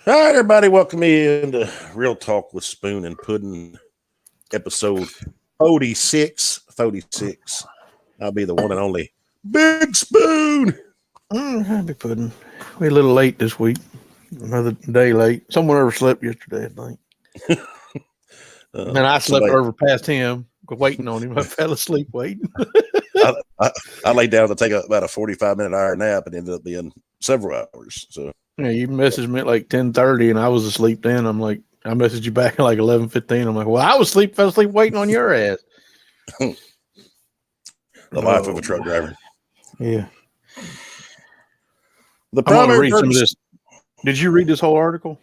All right, everybody, welcome into Real Talk with Spoon and Puddin, episode 46. 46. I'll be the one and only Big Spoon. Happy Puddin. We're a little late this week. Another day late. Someone overslept yesterday, I think. And I slept over past him, waiting on him. I fell asleep waiting. I laid down to take about a 45-minute hour nap and ended up being several hours. So yeah, you messaged me at like 10:30, and I was asleep then. I'm like, I messaged you back at like 11:15. I'm like, well, I fell asleep waiting on your ass. The life of a truck driver. Yeah. The I want to primary read some of this. Did you read this whole article?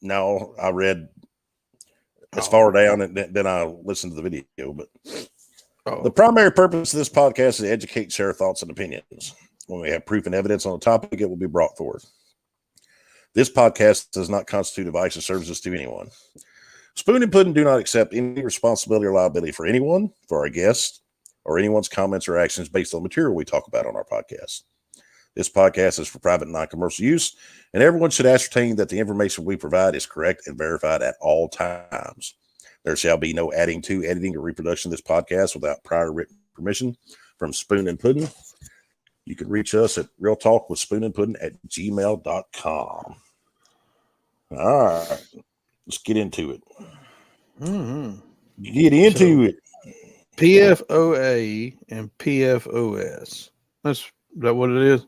No, I read as far down and then I listened to the video. But the primary purpose of this podcast is to educate, share thoughts and opinions. When we have proof and evidence on a topic, it will be brought forth. This podcast does not constitute advice or services to anyone. Spoon and Puddin do not accept any responsibility or liability for anyone, for our guests, or anyone's comments or actions based on material we talk about on our podcast. This podcast is for private and non-commercial use, and everyone should ascertain that the information we provide is correct and verified at all times. There shall be no adding to, editing, or reproduction of this podcast without prior written permission from Spoon and Puddin. You can reach us at realtalkwithspoonandpuddin@gmail.com. All right, let's get into it. Get into it. PFOA and PFOS. Is that what it is?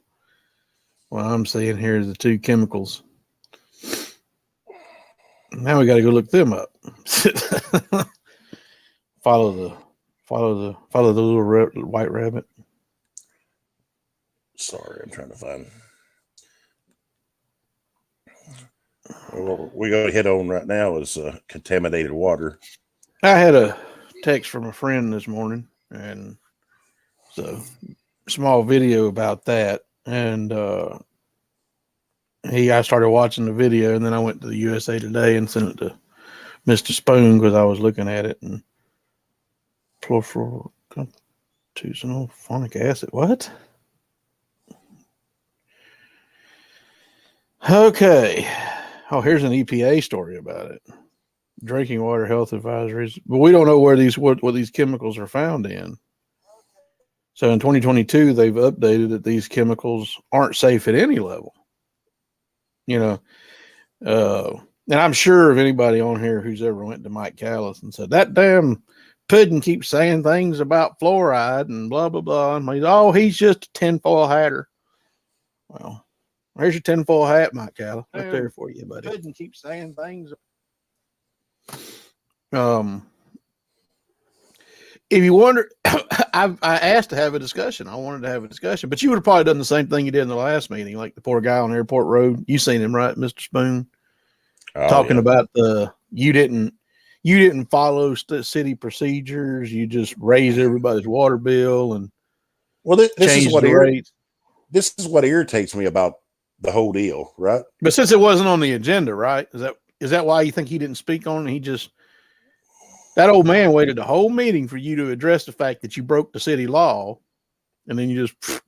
What I'm seeing here is the two chemicals. Now we got to go look them up. follow the little white rabbit. Sorry, I'm trying to find. What we got to hit on right now is contaminated water. I had a text from a friend this morning, and it's a small video about that. And I started watching the video, and then I went to the USA Today and sent it to Mr. Spoon because I was looking at it. And phonic acid. What? Okay. Oh, here's an EPA story about it. Drinking water health advisories, but we don't know where what these chemicals are found in. So in 2022, they've updated that these chemicals aren't safe at any level. And I'm sure if anybody on here who's ever went to Mike Callis and said that damn Puddin keeps saying things about fluoride and blah blah blah, and he's just a tinfoil hatter. Well, here's your tinfoil hat, Mike Callis, right there for you, buddy. Puddin keeps saying things. If you wonder, I asked to have a discussion. I wanted to have a discussion, but you would have probably done the same thing you did in the last meeting, like the poor guy on Airport Road. You seen him, right, Mr. Spoon? Talking about you didn't follow city procedures. You just raised everybody's water bill and this is what irritates me about the whole deal, right? But since it wasn't on the agenda, right? Is that why you think he didn't speak on it? That old man waited the whole meeting for you to address the fact that you broke the city law, and then you just.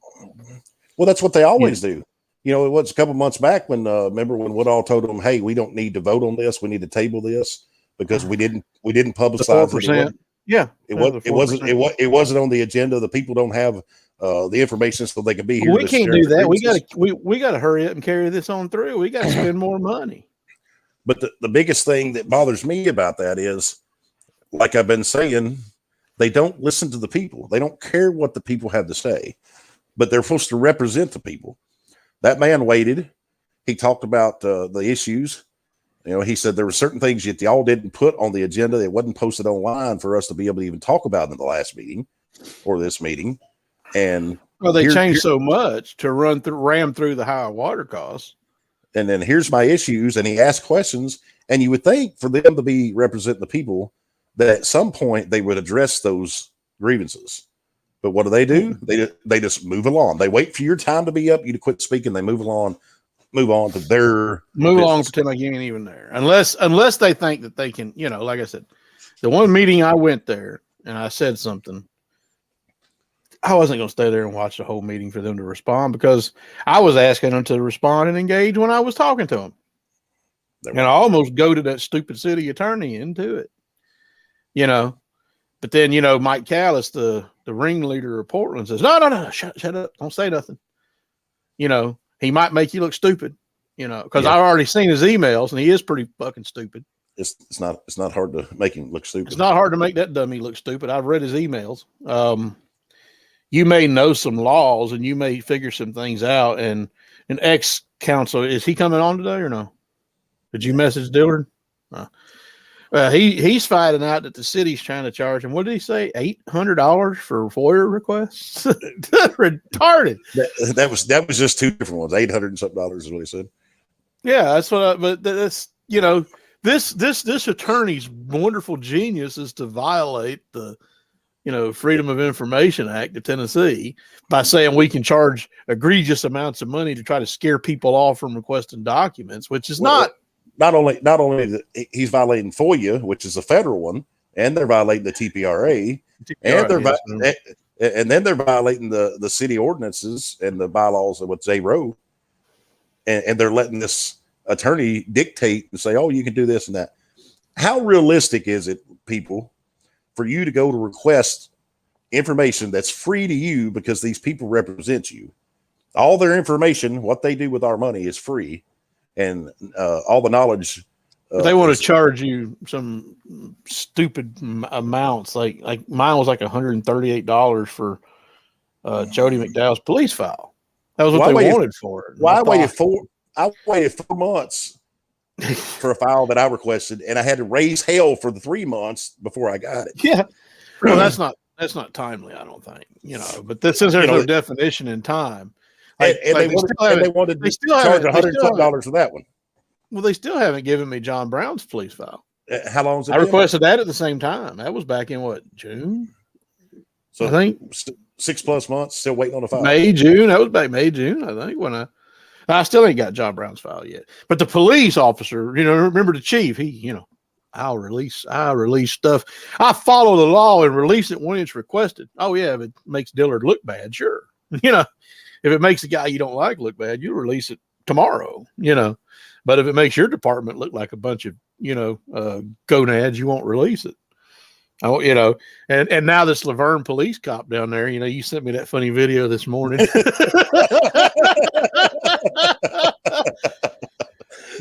Well, that's what they always do. It was a couple months back when remember when Woodall told them, "Hey, we don't need to vote on this. We need to table this because we didn't publicize it." Yeah, it wasn't on the agenda. The people don't have the information so they can be here. We can't do that. We got to hurry up and carry this on through. We got to spend more money. But the biggest thing that bothers me about that is, like I've been saying, they don't listen to the people. They don't care what the people have to say, but they're supposed to represent the people. That man waited. He talked about the issues. He said there were certain things that y'all didn't put on the agenda. It wasn't posted online for us to be able to even talk about in the last meeting or this meeting. And they changed so much to ram through the higher water costs. And then here's my issues. And he asked questions, and you would think for them to be representing the people that at some point they would address those grievances. But what do? They just move along. They wait for your time to be up, you to quit speaking. They move on to their along, pretend like you ain't even there. Unless they think that they can, like I said, the one meeting I went there and I said something, I wasn't going to stay there and watch the whole meeting for them to respond, because I was asking them to respond and engage when I was talking to them. And I almost go to that stupid city attorney into it, But then, Mike Callis, the ringleader of Portland, says, no, shut up. Don't say nothing. He might make you look stupid, because I've already seen his emails, and he is pretty fucking stupid. It's not hard to make him look stupid. It's not hard to make that dummy look stupid. I've read his emails. You may know some laws, and you may figure some things out. And an ex-counsel, is he coming on today or no? Did you message Dillard? He's finding out that the city's trying to charge him. What did he say? $800 for FOIA requests? Retarded. That was just two different ones. $800 and something is what he said. Yeah, that's what. But that's this attorney's wonderful genius is to violate the Freedom of Information Act of Tennessee by saying we can charge egregious amounts of money to try to scare people off from requesting documents, which is not only he's violating FOIA, which is a federal one, and they're violating the TPRA, and then they're violating the city ordinances and the bylaws of what they wrote, and they're letting this attorney dictate and say, oh, you can do this and that. How realistic is it, people, for you to go to request information that's free to you because these people represent you? All their information, what they do with our money, is free, and all the knowledge. They want to charge you some stupid amounts. Like mine was like $138 for Jody McDowell's police file. That was what they wanted for it. Well, I waited 4 months for a file that I requested, and I had to raise hell for the 3 months before I got it. Yeah. Well, that's not timely, I don't think. But since there's no definition in time, they wanted to charge $100 for that one. Well, they still haven't given me John Brown's police file. How long is it? I requested that at the same time. That was back in June? So I think 6+ months, still waiting on the file. May, June. That was back May, June, I think, when I still ain't got John Brown's file yet. But the police officer, remember the chief, he, I'll release stuff. I follow the law and release it when it's requested. Oh yeah, if it makes Dillard look bad, sure. If it makes the guy you don't like look bad, you release it tomorrow, But if it makes your department look like a bunch of, gonads, you won't release it. Oh, and now this Laverne police cop down there, you sent me that funny video this morning.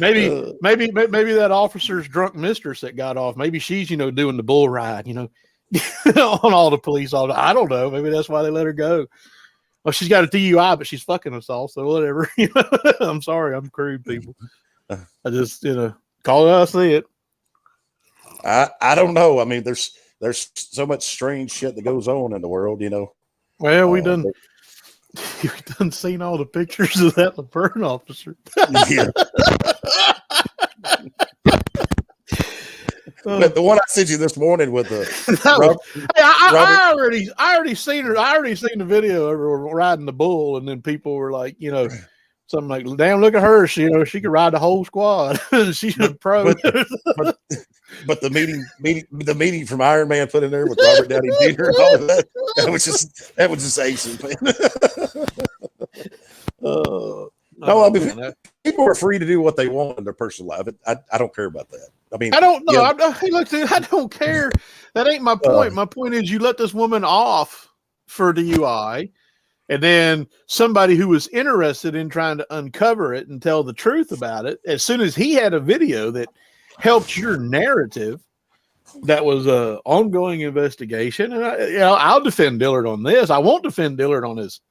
maybe that officer's drunk mistress that got off. Maybe she's, doing the bull ride, on all the police. I don't know. Maybe that's why they let her go. Well, she's got a DUI, but she's fucking us all. So whatever. I'm sorry. I'm crude, people. I just, call it how I see it. I don't know. I mean, there's so much strange shit that goes on in the world, Well, we've done seen all the pictures of that Laverne officer. Yeah. But the one I sent you this morning with the I already seen her. I already seen the video of her riding the bull, and then people were like, something like, "Damn, look at her! She could ride the whole squad. She's a pro." But the meeting from Iron Man put in there with Robert Downey Jr. and all of that was just ancient, man. No, I mean, people are free to do what they want in their personal life. I don't care about that. I mean, I don't know. I don't care. That ain't my point. My point is, you let this woman off for DUI, and then somebody who was interested in trying to uncover it and tell the truth about it, as soon as he had a video that helped your narrative, that was an ongoing investigation. And I'll defend Dillard on this. I won't defend Dillard on his,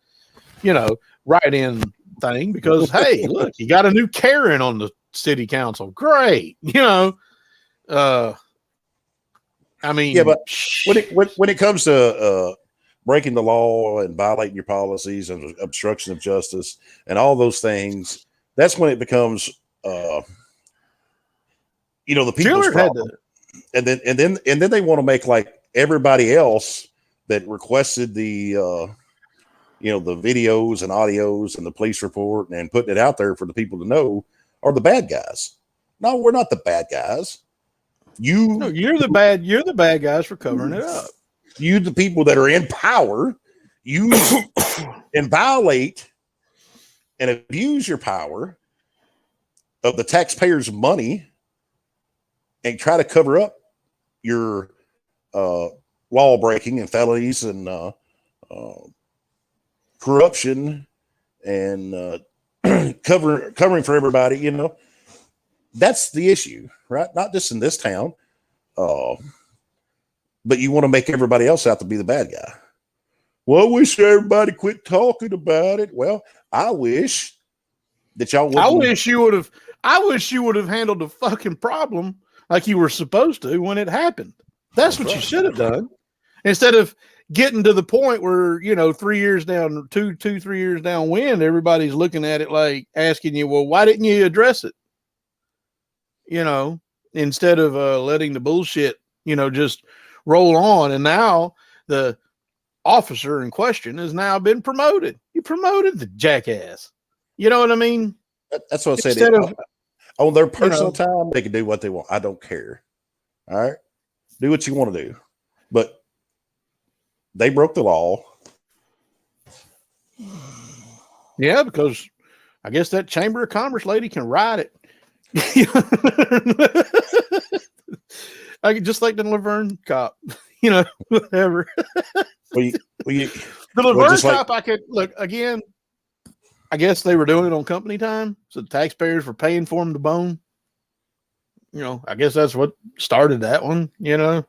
write-in thing, because hey, look, you got a new Karen on the city council. Great, I mean, yeah, but when it comes to breaking the law and violating your policies and obstruction of justice and all those things, that's when it becomes, the people's problem. And then they want to make like everybody else that requested the the videos and audios and the police report and putting it out there for the people to know are the bad guys. No, we're not the bad guys. You're the bad guys for covering it up. You, the people that are in power, use and violate and abuse your power of the taxpayers' money and try to cover up your law breaking and felonies and corruption and covering for everybody, you know, that's the issue, right? Not just in this town, but you want to make everybody else out to be the bad guy. Well, I wish everybody quit talking about it. Well, I wish that y'all wouldn't. I wish you would have handled the fucking problem like you were supposed to when it happened. That's what right. You should have done. Instead of getting to the point where, you know, 3 years down, 3 years downwind, everybody's looking at it like asking you, well, why didn't you address it? You know, instead of letting the bullshit, you know, just roll on. And now the officer in question has now been promoted. You promoted the jackass. You know what I mean? That's what I said. On their personal time, they can do what they want. I don't care. All right. Do what you want to do. But they broke the law. Yeah, because I guess that Chamber of Commerce lady can ride it. Just like the Laverne cop, you know, whatever. The Laverne cop, I could look again. I guess they were doing it on company time, so the taxpayers were paying for them to bone. You know, I guess that's what started that one. You know,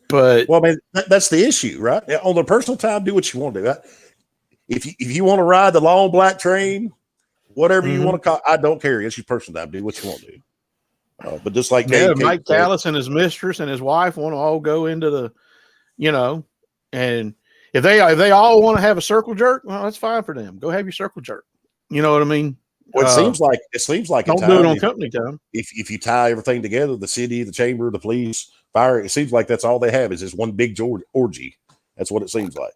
but well, I mean, that's the issue, right? On their personal time, do what you want to do. Right? If you want to ride the long black train, whatever you want to call, I don't care. It's your personal time. Do what you want to do. But just like Mike Callis and his mistress and his wife want to all go into the, you know, and if they all want to have a circle jerk, well, that's fine for them. Go have your circle jerk. You know what I mean? Well, it seems like don't do it on company time. If you tie everything together, the city, the chamber, the police, fire, it seems like that's all they have is this one big orgy. That's what it seems like.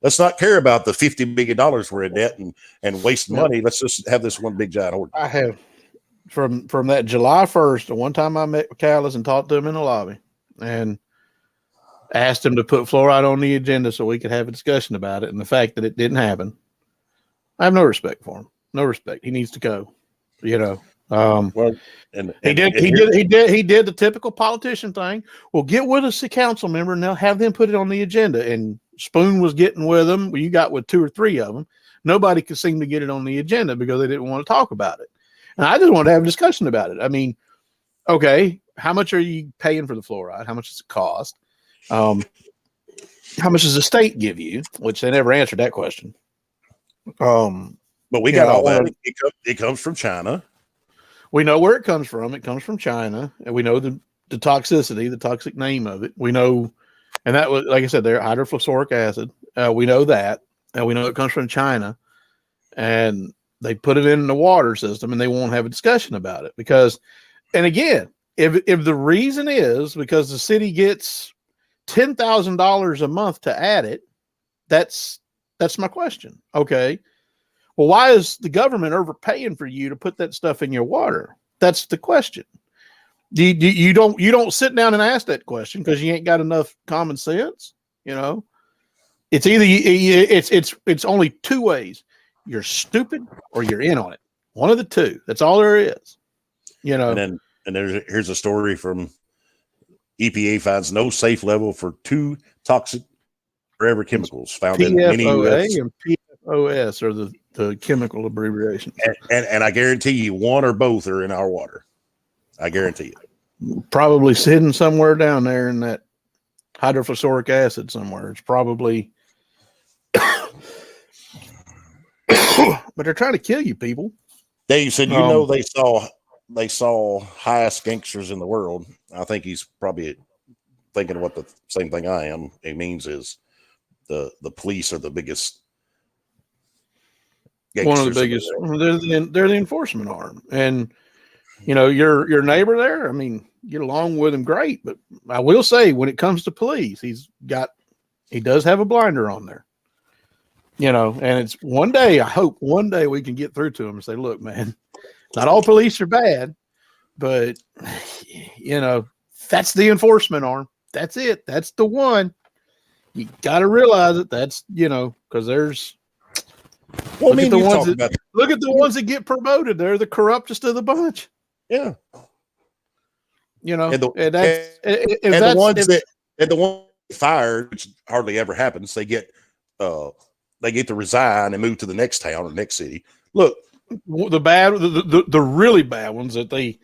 Let's not care about the $50 million we're in debt and waste money. Let's just have this one big giant orgy. I have from that July 1st, the one time I met with Callis and talked to him in the lobby and asked him to put fluoride on the agenda so we could have a discussion about it. And the fact that it didn't happen, I have no respect for him. No respect. He needs to go, you know. He did the typical politician thing. Well, get with us, a council member, and they'll have them put it on the agenda. And Spoon was getting with them. Well, you got with 2 or 3 of them. Nobody could seem to get it on the agenda because they didn't want to talk about it. And I just wanted to have a discussion about it. I mean, okay, how much are you paying for the fluoride? How much does it cost? How much does the state give you? Which they never answered that question. But we got all that. It comes from China. We know where it comes from. It comes from China, and we know the toxicity, the toxic name of it. We know, and that was, like I said, they're hydrofluoric acid. We know that, and we know it comes from China, and they put it in the water system, and they won't have a discussion about it because, and again, if the reason is because the city gets $10,000 a month to add it, that's my question. Okay. Well, why is the government overpaying for you to put that stuff in your water? That's the question. You don't sit down and ask that question because you ain't got enough common sense. You know, it's either it's only 2 ways: you're stupid or you're in on it. One of the two. That's all there is. You know. And here's a story from EPA finds no safe level for 2 toxic forever chemicals found in many U.S. and PFOS are the chemical abbreviations. And I guarantee you 1 or both are in our water. I guarantee you. Probably sitting somewhere down there in that hydrofluoric acid somewhere. It's probably, but they're trying to kill you, people. Dave said, they saw highest gangsters in the world. I think he's probably thinking what the same thing I am. It means is the police are the biggest. One of the biggest. They're the enforcement arm, and you know your neighbor there. I mean, get along with him, great. But I will say, when it comes to police, he does have a blinder on there. You know, and it's one day. I hope one day we can get through to him and say, "Look, man, not all police are bad, but you know that's the enforcement arm. That's it. That's the one. you got to realize it. That's, because there's. Well, look at the ones that get promoted. They're the corruptest of the bunch. Yeah. And the ones fired, which hardly ever happens, they get to resign and move to the next town or next city. Look, the really bad ones that they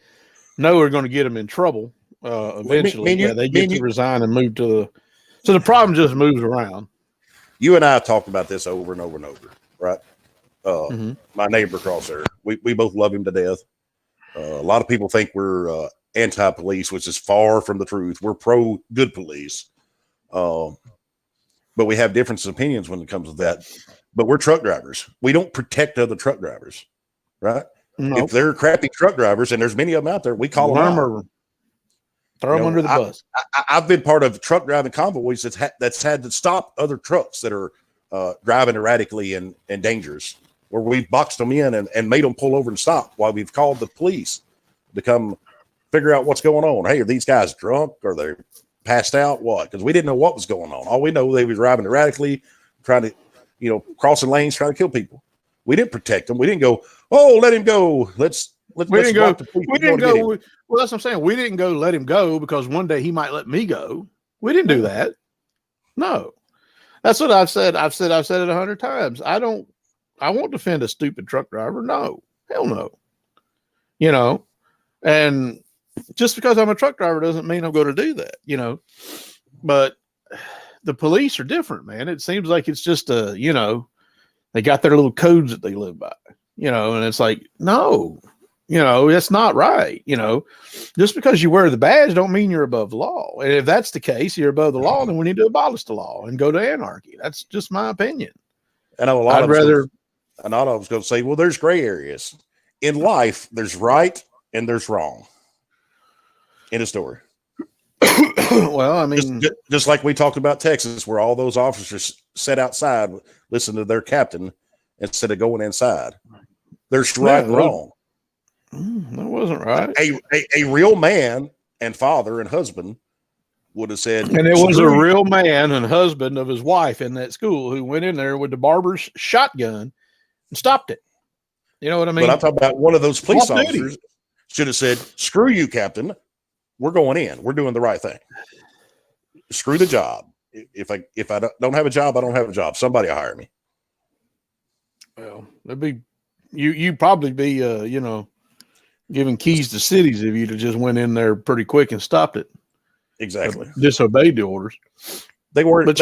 know are going to get them in trouble eventually. They get to resign and move to so the problem just moves around. You and I have talked about this over and over and over, right? My neighbor across there, we both love him to death. A lot of people think we're anti-police, which is far from the truth. We're pro good police. But we have different opinions when it comes to that. But we're truck drivers. We don't protect other truck drivers, right? If they're crappy truck drivers, and there's many of them out there, we call them out. Throw them under the bus. I've been part of truck driving convoys that's had to stop other trucks that are driving erratically and dangerous, where we've boxed them in and made them pull over and stop while we've called the police to come figure out what's going on. Hey, are these guys drunk? Are they passed out? What? Because we didn't know what was going on. All we know, they were driving erratically, trying to, crossing lanes, trying to kill people. We didn't protect them. We didn't go, oh, let him go. We didn't go. Well, that's what I'm saying. We didn't go let him go because one day he might let me go. We didn't do that. No, that's what I've said. I've said it 100 times. I won't defend a stupid truck driver. No, hell no. And just because I'm a truck driver doesn't mean I'm going to do that, but the police are different, man. It seems like it's just they got their little codes that they live by, and it's like, no, that's not right. Just because you wear the badge don't mean you're above the law. And if that's the case, you're above the law, then we need to abolish the law and go to anarchy. That's just my opinion. And a lot of us going to say, well, there's gray areas in life. There's right and there's wrong in a story. Well, I mean, just like we talked about Texas, where all those officers sat outside, listen to their captain instead of going inside. There's right and wrong. That wasn't right. A real man and father and husband would have said, and it was a real man and husband of his wife in that school who went in there with the barber's shotgun and stopped it. You know what I mean? But I'm talking about one of those police officers should have said, screw you, Captain. We're going in. We're doing the right thing. Screw the job. If I don't have a job, I don't have a job. Somebody will hire me. Well, that'd be you'd probably be giving keys to cities if you'd have just went in there pretty quick and stopped it. Exactly. Disobeyed the orders. They worried about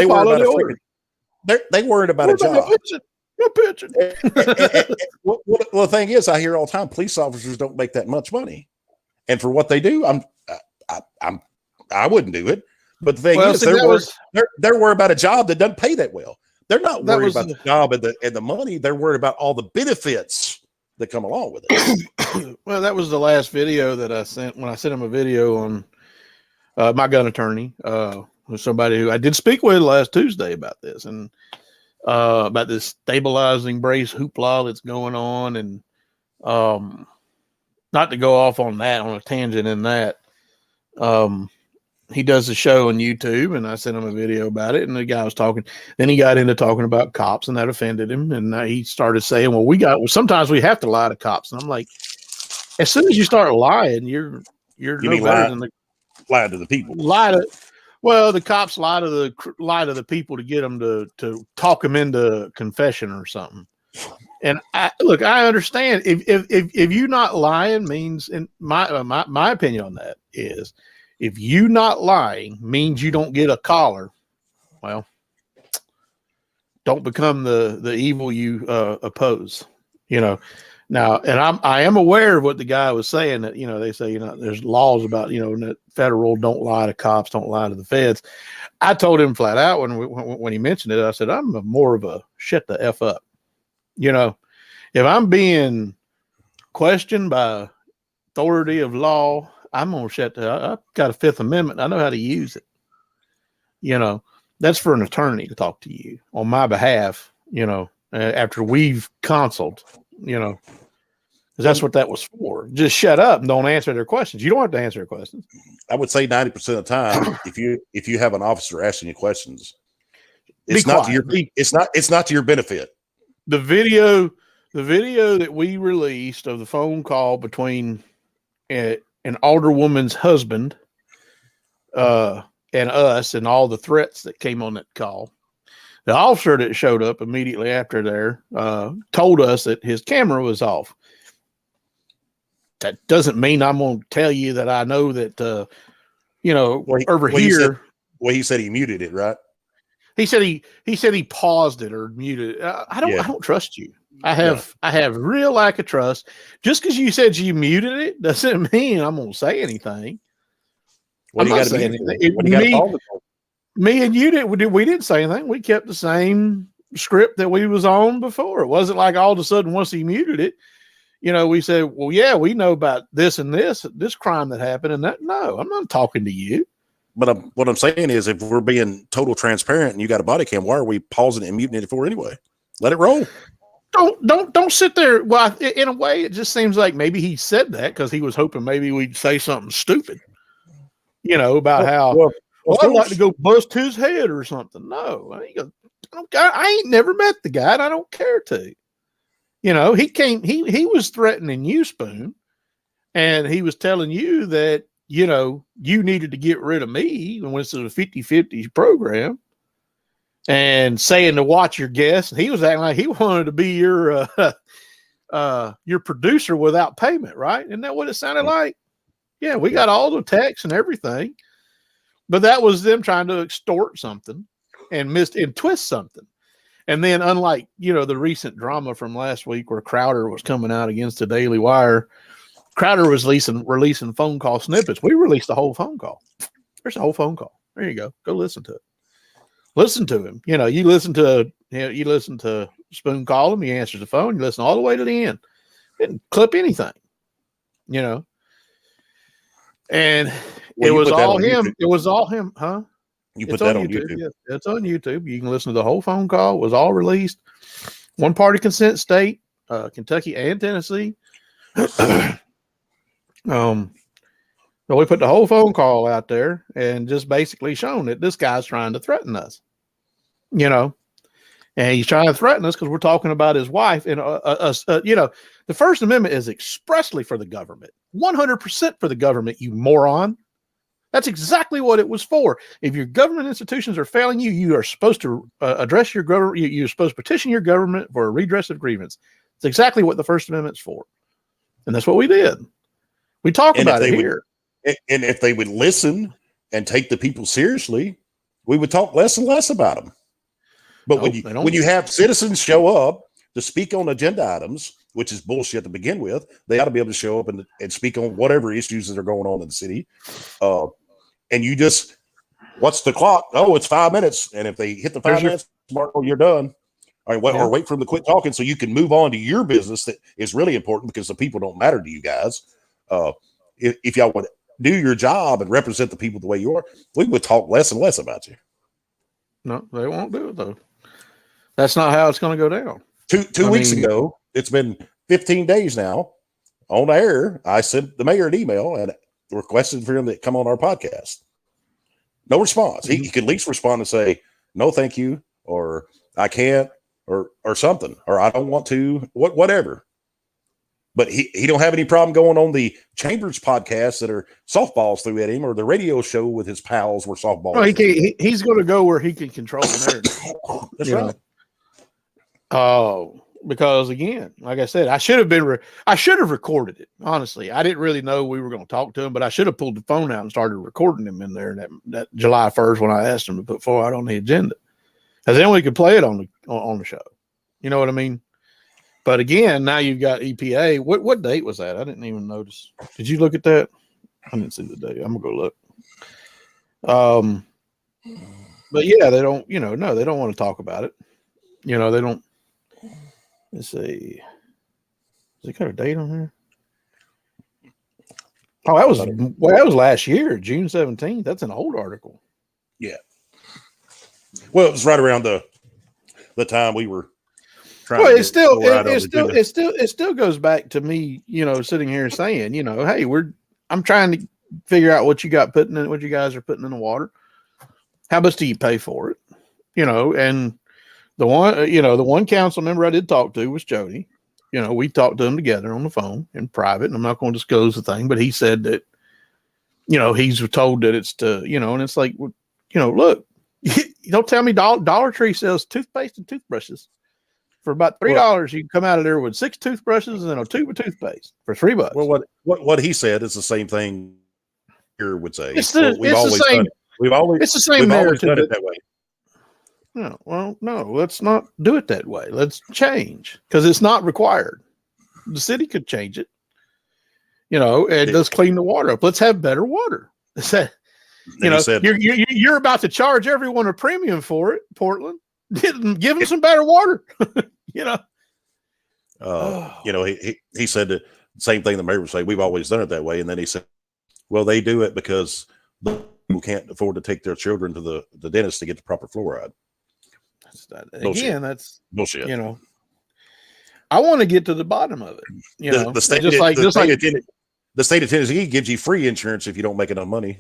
a job. No pitching. Well, the thing is, I hear all the time, police officers don't make that much money, and for what they do, I wouldn't do it. But the thing is, they're worried about a job that doesn't pay that well. They're not worried about the job and the money. They're worried about all the benefits that come along with it. Well, that was the last video that I sent when I sent him a video on my gun attorney, somebody who I did speak with last Tuesday about this and about this stabilizing brace hoopla that's going on. And not to go off on that, on a tangent in that, he does a show on YouTube, and I sent him a video about it, and the guy was talking. Then he got into talking about cops, and that offended him. And he started saying, well, sometimes we have to lie to cops. And I'm like, as soon as you start lying, you're no better than lie to the people. The cops lie to the people to get them to talk them into confession or something. And I understand if you not lying means, in my opinion on that is, if you not lying means you don't get a collar, well, don't become the evil you oppose. Now, and I am aware of what the guy was saying, that they say there's laws about that federal don't lie to cops, don't lie to the feds. I told him flat out when he mentioned it, I said, I'm more of a shut the F up. If I'm being questioned by authority of law, I'm gonna shut the. I've got a Fifth Amendment. I know how to use it. That's for an attorney to talk to you on my behalf. After we've consulted. Because that's what that was for. Just shut up and don't answer their questions. You don't have to answer their questions. I would say 90% of the time, if you have an officer asking you questions, It's not to your. It's not to your benefit. The video that we released of the phone call between an alderwoman's husband and us, and all the threats that came on that call. The officer that showed up immediately after there told us that his camera was off. That doesn't mean I'm going to tell you that I know that, over here. He said he muted it, right? He said he paused it or muted it. I don't trust you. I have real lack of trust. Just because you said you muted it doesn't mean I'm going to say anything. I'm not saying anything. Me and you we didn't say anything. We kept the same script that we was on before. It wasn't like all of a sudden once he muted it, we said, well, yeah, we know about this and this crime that happened and that. No, I'm not talking to you. But what I'm saying is, if we're being total transparent and you got a body cam, why are we pausing it and muting it for anyway? Let it roll. Don't sit there. Well, in a way, it just seems like maybe he said that because he was hoping maybe we'd say something stupid, about how I'd like to go bust his head or something. No, I ain't never met the guy, and I don't care to. He came. He was threatening you, Spoon, and he was telling you that you needed to get rid of me when this is a 50-50 program, and saying to watch your guests. He was acting like he wanted to be your producer without payment, right? Isn't that what it sounded like? Yeah, we got all the texts and everything, but that was them trying to extort something and twist something. And then, unlike the recent drama from last week where Crowder was coming out against the Daily Wire, Crowder was releasing phone call snippets. We released the whole phone call. There's a whole phone call. There you go. Go listen to it. Listen to him. You listen to Spoon call him. He answers the phone. You listen all the way to the end. Didn't clip anything. And it was all him. YouTube. It was all him, huh? You put that on YouTube. Yeah, it's on YouTube. You can listen to the whole phone call. It was all released. One party consent state, Kentucky and Tennessee. So we put the whole phone call out there and just basically shown that this guy's trying to threaten us, and he's trying to threaten us because we're talking about his wife. And, the First Amendment is expressly for the government, 100% for the government, you moron. That's exactly what it was for. If your government institutions are failing you, you are supposed to address your government. You're supposed to petition your government for a redress of grievance. It's exactly what the First Amendment's for. And that's what we did. We talk about it here. And if they would listen and take the people seriously, we would talk less and less about them. But when you have citizens show up to speak on agenda items, which is bullshit to begin with, they ought to be able to show up and speak on whatever issues that are going on in the city. And you just, what's the clock? Oh, it's 5 minutes. And if they hit the 5 minutes mark, you're done. All right, or wait for them to quit talking so you can move on to your business that is really important because the people don't matter to you guys. If y'all would do your job and represent the people the way you are, we would talk less and less about you. No, they won't do it though. That's not how it's going to go down. Two weeks ago, it's been 15 days now on air. I sent the mayor an email and requested for him to come on our podcast. No response. He could at least respond and say, no, thank you, or I can't, or something, or I don't want to, whatever. But he don't have any problem going on the Chambers podcast that are softballs through at him, or the radio show with his pals where softballs. No, he's going to go where he can control the narrative. That's right. Oh, because again, like I said, I should have recorded it. Honestly, I didn't really know we were going to talk to him, but I should have pulled the phone out and started recording him in there that July 1st when I asked him to put forward on the agenda, because then we could play it on the show. You know what I mean? But again, now you've got EPA. What date was that? I didn't even notice. Did you look at that? I didn't see the date. I'm gonna go look. But yeah, they don't. No, they don't want to talk about it. They don't. Let's see. Does it got a date on here? Oh, that was last year, June 17th. That's an old article. Yeah. Well, it was right around the time we were trying. Well, it still goes back to me, sitting here saying, hey, I'm trying to figure out what you guys are putting in the water. How much do you pay for it? And the one council member I did talk to was Jody. We talked to him together on the phone in private, and I'm not going to disclose the thing, but he said that, he's told that it's and it's like, look, you don't tell me Dollar Tree sells toothpaste and toothbrushes for about $3. You can come out of there with 6 toothbrushes and a tube of toothpaste for $3. Well, what he said is the same thing here would say. It's the same narrative. Done it that way. No, well, no, let's not do it that way. Let's change, because it's not required. The city could change it. Let's clean the water up. Let's have better water. You're about to charge everyone a premium for it, Portland. Give them some better water. He said the same thing the mayor would say. We've always done it that way, and then he said, "Well, they do it because people can't afford to take their children to the dentist to get the proper fluoride." That's bullshit. I want to get to the bottom of it. The state of Tennessee gives you free insurance if you don't make enough money.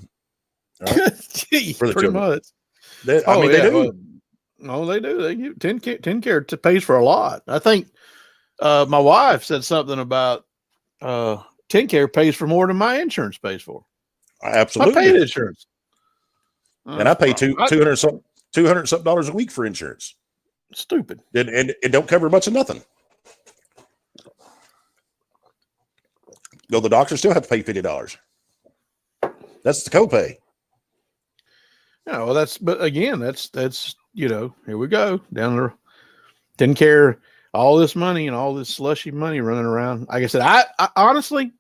Right? Pretty much. They do. No, they do. They give TennCare pays for a lot. I think my wife said something about TennCare pays for more than my insurance pays for. Absolutely, I paid insurance, and I pay $200 something a week for insurance. Stupid, and it don't cover much of nothing. No, the doctors still have to pay $50. That's the copay. Well, that's here we go down there. TennCare, all this money and all this slushy money running around. Like I said, I honestly,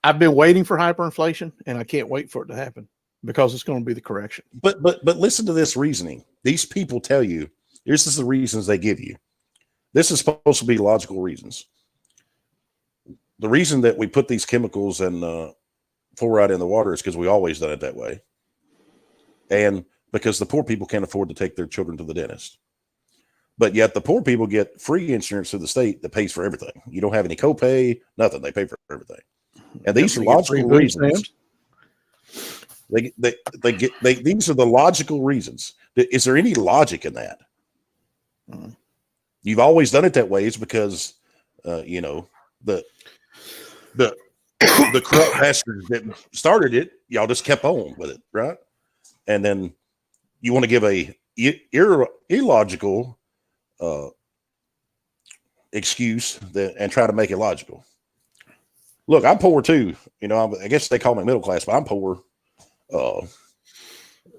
I've been waiting for hyperinflation, and I can't wait for it to happen, because it's going to be the correction. But listen to this reasoning. These people tell you, this is the reasons they give you. This is supposed to be logical reasons. The reason that we put these chemicals and fluoride in the water is because we always done it that way. And because the poor people can't afford to take their children to the dentist. But yet the poor people get free insurance through the state that pays for everything. You don't have any copay, nothing. They pay for everything. And these are logical reasons. These are the logical reasons. Is there any logic in that? You've always done it that way. It's because, the corrupt bastards that started it, y'all just kept on with it, right? And then you want to give a illogical excuse and try to make it logical. Look, I'm poor too. I guess they call me middle class, but I'm poor.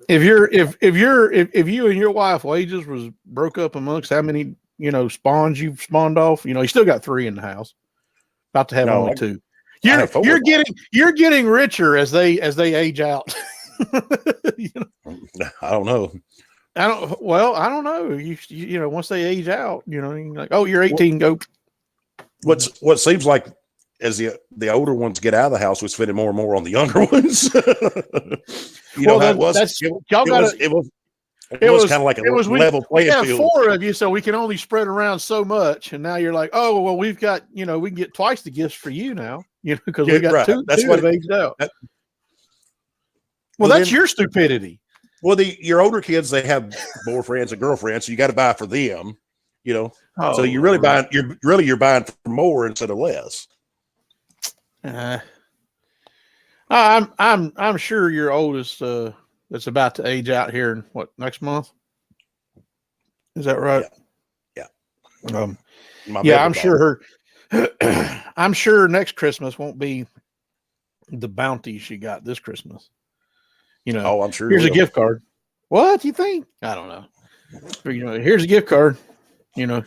If you and your wife wages was broke up amongst how many spawns you've spawned off, you still got 3 in the house. About to have only 2. You're getting richer as they age out. I don't know. I don't know. Once they age out, you're like, oh, you're 18. Go. What seems like as the older ones get out of the house, we're spending more and more on the younger ones. It was kind of like a level playing field. 4 of you, so we can only spread around so much. And now you're like, oh, well, we've got, we can get twice the gifts for you now, because we got 2 that have aged out. That's your stupidity. Well, your older kids, they have boyfriends and girlfriends, so you got to buy for them, so you're really buying, you're buying for more instead of less. I'm sure your oldest that's about to age out here in next month. Is that right? Yeah. I'm sure I'm sure next Christmas won't be the bounty she got this Christmas. I'm sure. Here's a gift card. What do you think? I don't know. Here's a gift card. You and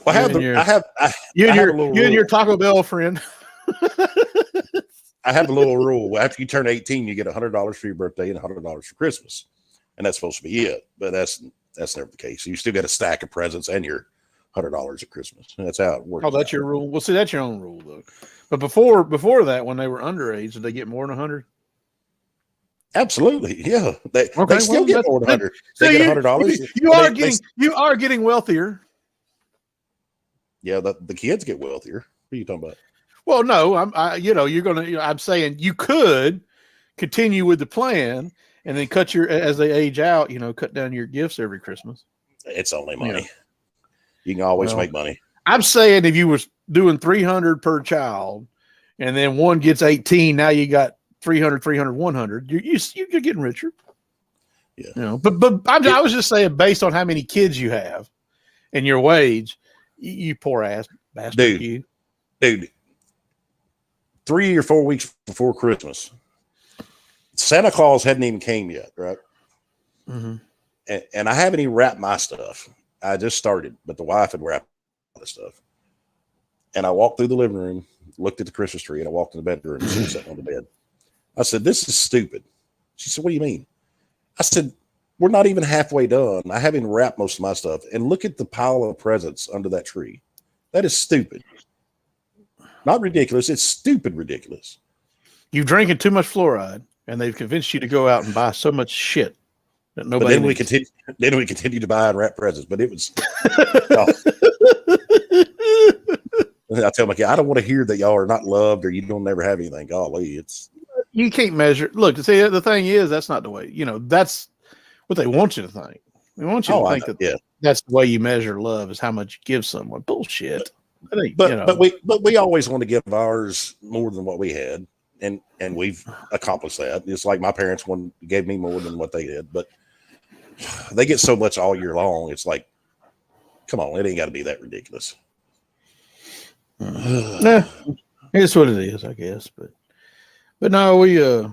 your Taco Bell friend. I have a little rule. After you turn 18, you get $100 for your birthday and $100 for Christmas, and that's supposed to be it. But that's never the case. You still get a stack of presents and your $100 at Christmas. And that's how it works. Oh, that's your rule. Well, see, that's your own rule, though. But before that, when they were underage, did they get more than 100? Absolutely, yeah. They still get more than 100. They get $100. You are getting wealthier. Yeah, the kids get wealthier. What are you talking about? Well, no, I'm saying you could continue with the plan and then as they age out, cut down your gifts every Christmas. It's only money. You can always make money. I'm saying if you was doing 300 per child, and then one gets 18, now you got 300, 100. You're getting richer. Yeah. But I was just saying, based on how many kids you have and your wage, you poor ass bastard. Dude, 3 or 4 weeks before Christmas, Santa Claus hadn't even came yet, right? Mm-hmm. And I haven't even wrapped my stuff. I just started, but the wife had wrapped all the stuff. And I walked through the living room, looked at the Christmas tree, and I walked in the bedroom and she was sitting on the bed. I said, "This is stupid." She said, "What do you mean?" I said, "We're not even halfway done. I haven't wrapped most of my stuff. And look at the pile of presents under that tree. That is stupid. Not ridiculous. It's stupid ridiculous. You're drinking too much fluoride, and they've convinced you to go out and buy so much shit that nobody. But then we continue to buy and wrap presents. But it was. I tell my kid, I don't want to hear that y'all are not loved or you don't never have anything. Golly, you can't measure. Look, to see the thing is, that's not the way. That's what they want you to think. They want you to think that that's the way you measure love is how much you give someone. Bullshit. But we always want to give ours more than what we had, and we've accomplished that. It's like my parents gave me more than what they did, but they get so much all year long. It's like, come on, it ain't got to be that ridiculous. Nah, it's what it is, I guess. But no, I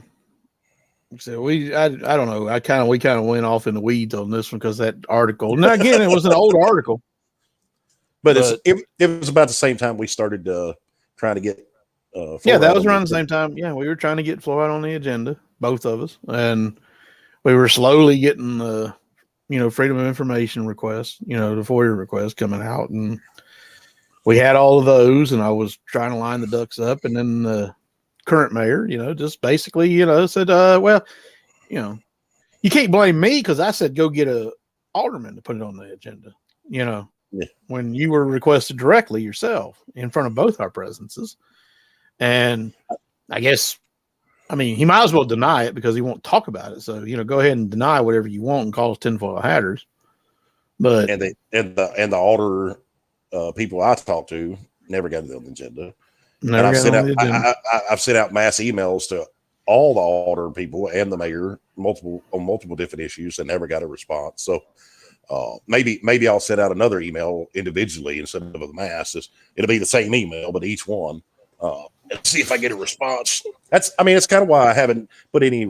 don't know. We kind of went off in the weeds on this one because that article. Now again, it was an old article, but it was about the same time we started trying to get. That was around the same time. Yeah, we were trying to get fluoride on the agenda, both of us, and we were slowly getting the, Freedom of Information requests, the FOIA requests coming out, and we had all of those, and I was trying to line the ducks up, and then the current mayor, just basically, said, well, you can't blame me because I said go get a alderman to put it on the agenda, when you were requested directly yourself in front of both our presences. And I guess, he might as well deny it because he won't talk about it. So, go ahead and deny whatever you want and call us tinfoil hatters. But the alder people I talked to never got it on the agenda. And I've sent out mass emails to all the alder people and the mayor on multiple different issues and never got a response. So maybe I'll send out another email individually instead of the mass. It'll be the same email, but each one. And see if I get a response. It's kind of why I haven't put any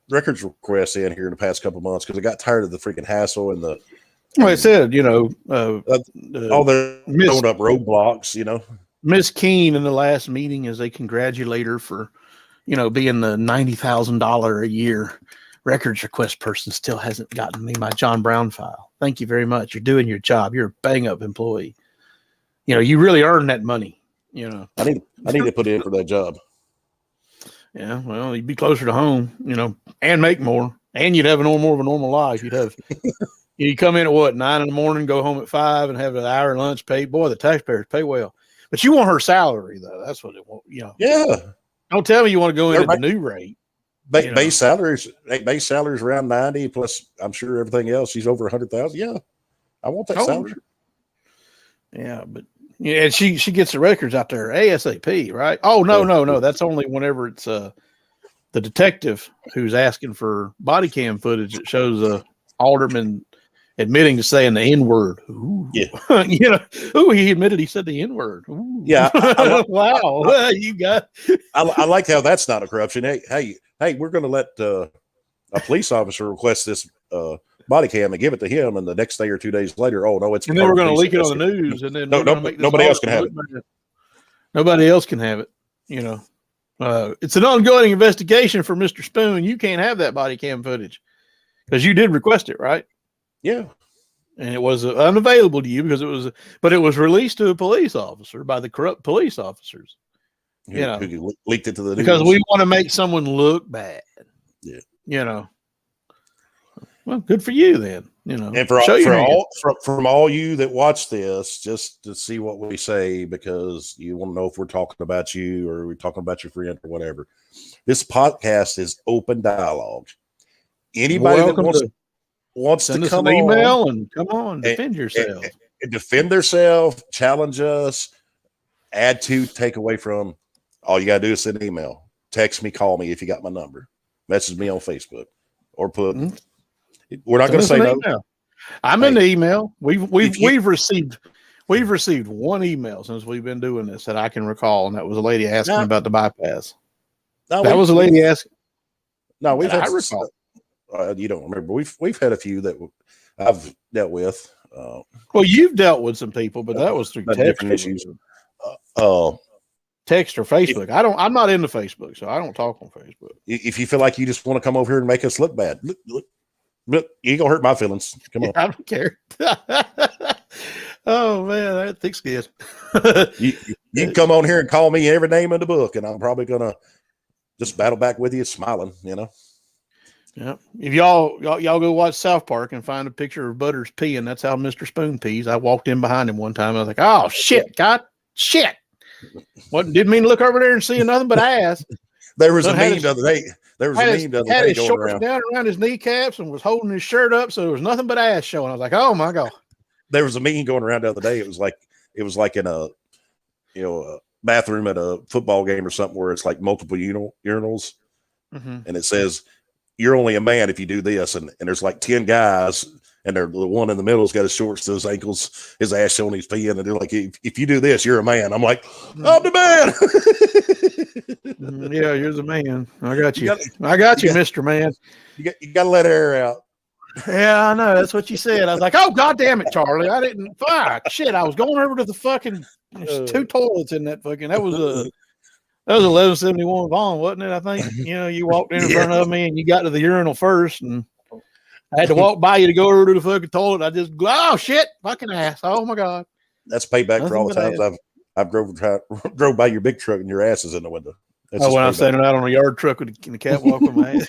records requests in here in the past couple of months because I got tired of the freaking hassle and the. Well, I said, all the throwing up roadblocks, Miss Keene in the last meeting as they congratulate her for, being the $90,000 a year records request person still hasn't gotten me my John Brown file. Thank you very much. You're doing your job. You're a bang up employee. You really earn that money. I need to put in for that job. Yeah, well, you'd be closer to home, and make more, and you'd have more of a normal life. You come in at 9 a.m, go home at 5, and have an hour lunch paid. Boy, the taxpayers pay well, but you want her salary though. That's what it want. Yeah. Don't tell me you want to go in at the new rate. Base salaries around 90 plus. I'm sure everything else. She's over 100,000. Yeah, I want that salary. Yeah, but. Yeah, and she gets the records out there ASAP, right? Oh no. That's only whenever it's the detective who's asking for body cam footage that shows a alderman admitting to saying the N-word. Ooh. Yeah. He admitted he said the N-word. Ooh. Yeah. Wow. You got I like how that's not a corruption. Hey, we're gonna let a police officer request this body cam and give it to him, and the next day or 2 days later, oh no, it's and then we're going to leak it on the news, and then nobody else can have it. Nobody else can have it. It's an ongoing investigation for Mr. Spoon. You can't have that body cam footage because you did request it, right? Yeah, and it was unavailable to you because it was released to a police officer by the corrupt police officers. Who leaked it to the news because we want to make someone look bad. Yeah, Well, good for you then. And from all you that watch this, just to see what we say, because you want to know if we're talking about you or we're talking about your friend or whatever. This podcast is open dialogue. Anybody that wants to come an email and come on, defend yourself. And defend themselves, challenge us, add to, take away from. All you got to do is send an email. Text me, call me if you got my number. Message me on Facebook or put. We're not going to say no. Email. I'm in the email. We've received one email since we've been doing this that I can recall, and that was a lady asking about the bypass. That was a lady asking. No, we've had. I recall. You don't remember? We've had a few that I've dealt with. Well, you've dealt with some people, but that was through text issues. Text or Facebook. I'm not into Facebook, so I don't talk on Facebook. If you feel like you just want to come over here and make us look bad, look, you ain't gonna hurt my feelings. Come on. I don't care. Oh man, that thick's good. you can come on here and call me every name in the book, and I'm probably gonna just battle back with you, smiling. Yeah. If y'all go watch South Park and find a picture of Butters peeing, that's how Mr. Spoon pees. I walked in behind him one time. I was like, "Oh shit, God, shit!" Didn't mean to look over there and see nothing but ass. There was a meme the other day. Had his shorts down around his kneecaps and was holding his shirt up, so there was nothing but ass showing. I was like, "Oh my God!" There was a meme going around the other day. It was like in a bathroom at a football game or something where it's like multiple urinals, and it says, "You're only a man if you do this," and there's like 10 guys. And the one in the middle's got his shorts to his ankles, his ass showing he's peeing. And they're like, if you do this, you're a man. I'm like, I'm the man. Yeah, you're the man. I got you. Mr. Man. You got to let air out. Yeah, I know. That's what you said. I was like, oh, God damn it, Charlie. I didn't. Fuck. Shit. I was going over to the fucking. There's 2 toilets in that fucking. That was 1171 Vaughn, wasn't it? I think. You walked in front of me and you got to the urinal first. And I had to walk by you to go over to the fucking toilet. I just, oh shit, fucking ass. Oh my God. That's payback for all the times I've drove by your big truck and your ass is in the window. That's when I was standing out on a yard truck in the catwalk with my ass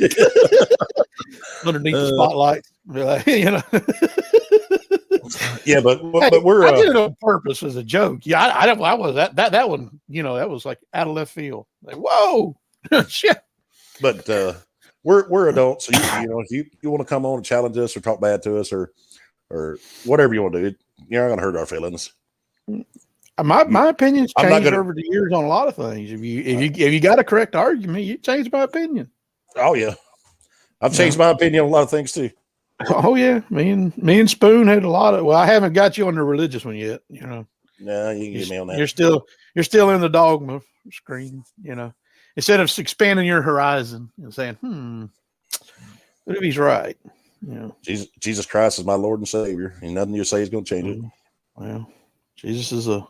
underneath the spotlight. Yeah, but we're. I did it on purpose as a joke. Yeah, I was that one. That was like out of left field. Like, whoa, shit. But we're adults, so if you want to come on and challenge us or talk bad to us or whatever you want to do, you're not going to hurt our feelings. My opinion's changed over the years on a lot of things. If you got a correct argument, you change my opinion. Oh yeah, I've changed my opinion on a lot of things too. Oh yeah, me and Spoon had a lot of. Well, I haven't got you on the religious one yet. No, you can get me on that. You're still in the dogma screen. Instead of expanding your horizon and saying, what if he's right? Jesus Christ is my Lord and Savior, and nothing you say is going to change it. Well, Jesus is a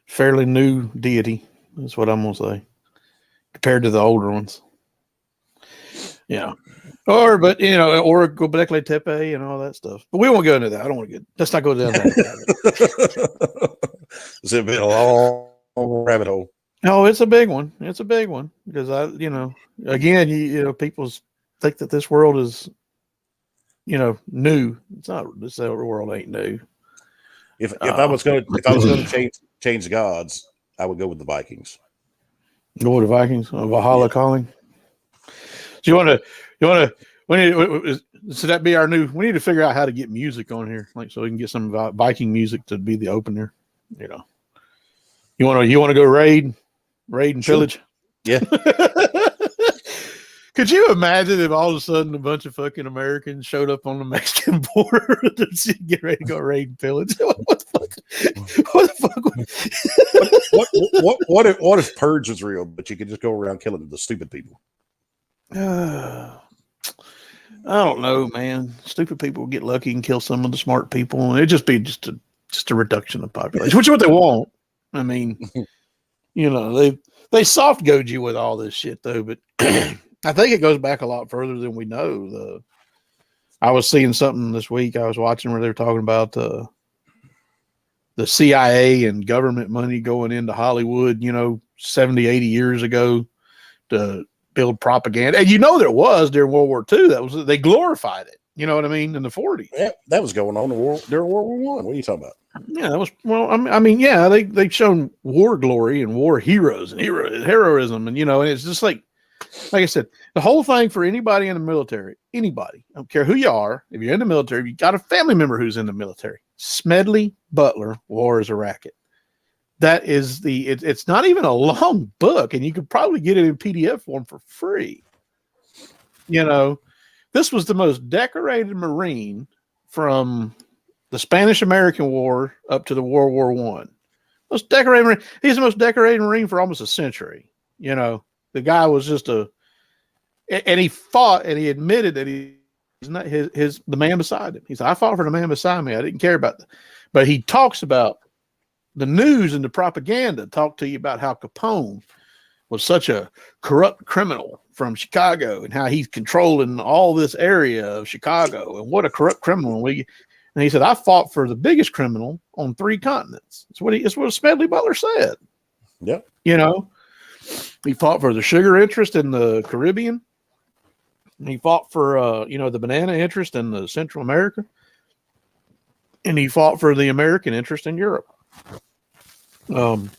fairly new deity. That's what I'm going to say, compared to the older ones. Yeah. Or Göbekli Tepe and all that stuff. But we won't go into that. I don't want to let's not go down that. It's a bit a long rabbit hole. No, it's a big one. It's a big one because again, people think that this world is, new. It's not. This world ain't new. If I was going to change gods, I would go with the Vikings. Go with the Vikings. Valhalla calling. So so that be our new. We need to figure out how to get music on here, so we can get some Viking music to be the opener. You want to go raid and pillage? Yeah. Could you imagine if all of a sudden a bunch of fucking Americans showed up on the Mexican border to get ready to go raid and pillage? What the fuck? What if Purge was real, but you could just go around killing the stupid people? I don't know, man. Stupid people get lucky and kill some of the smart people, and it'd just be just a reduction of population, which is what they want. I mean, they soft goad you with all this shit though, but I think it goes back a lot further than we know. I was seeing something this week I was watching where they were talking about the CIA and government money going into Hollywood, 70, 80 years ago to build propaganda. And there was during World War II. They glorified it. You know what I mean? In the 40s. Yeah, that was going on during World War I. What are you talking about? Yeah, that was, well, I mean, yeah, they've shown war glory and war heroes and heroism. And, and it's just like I said, the whole thing for anybody in the military, anybody, I don't care who you are, if you're in the military, if you got a family member who's in the military, Smedley Butler, War is a Racket. That is it's not even a long book, and you could probably get it in PDF form for free. This was the most decorated Marine from the Spanish-American War up to the World War I. Most decorated Marine. He's the most decorated Marine for almost a century. The guy was just and he fought, and he admitted that he's not the man beside him. He said, I fought for the man beside me. I didn't care about that. But he talks about the news and the propaganda, talk to you about how Capone was such a corrupt criminal from Chicago and how he's controlling all this area of Chicago and what a corrupt criminal. And he said, I fought for the biggest criminal on 3 continents. It's what Smedley Butler said. Yep. He fought for the sugar interest in the Caribbean. He fought for, the banana interest in the Central America. And he fought for the American interest in Europe. For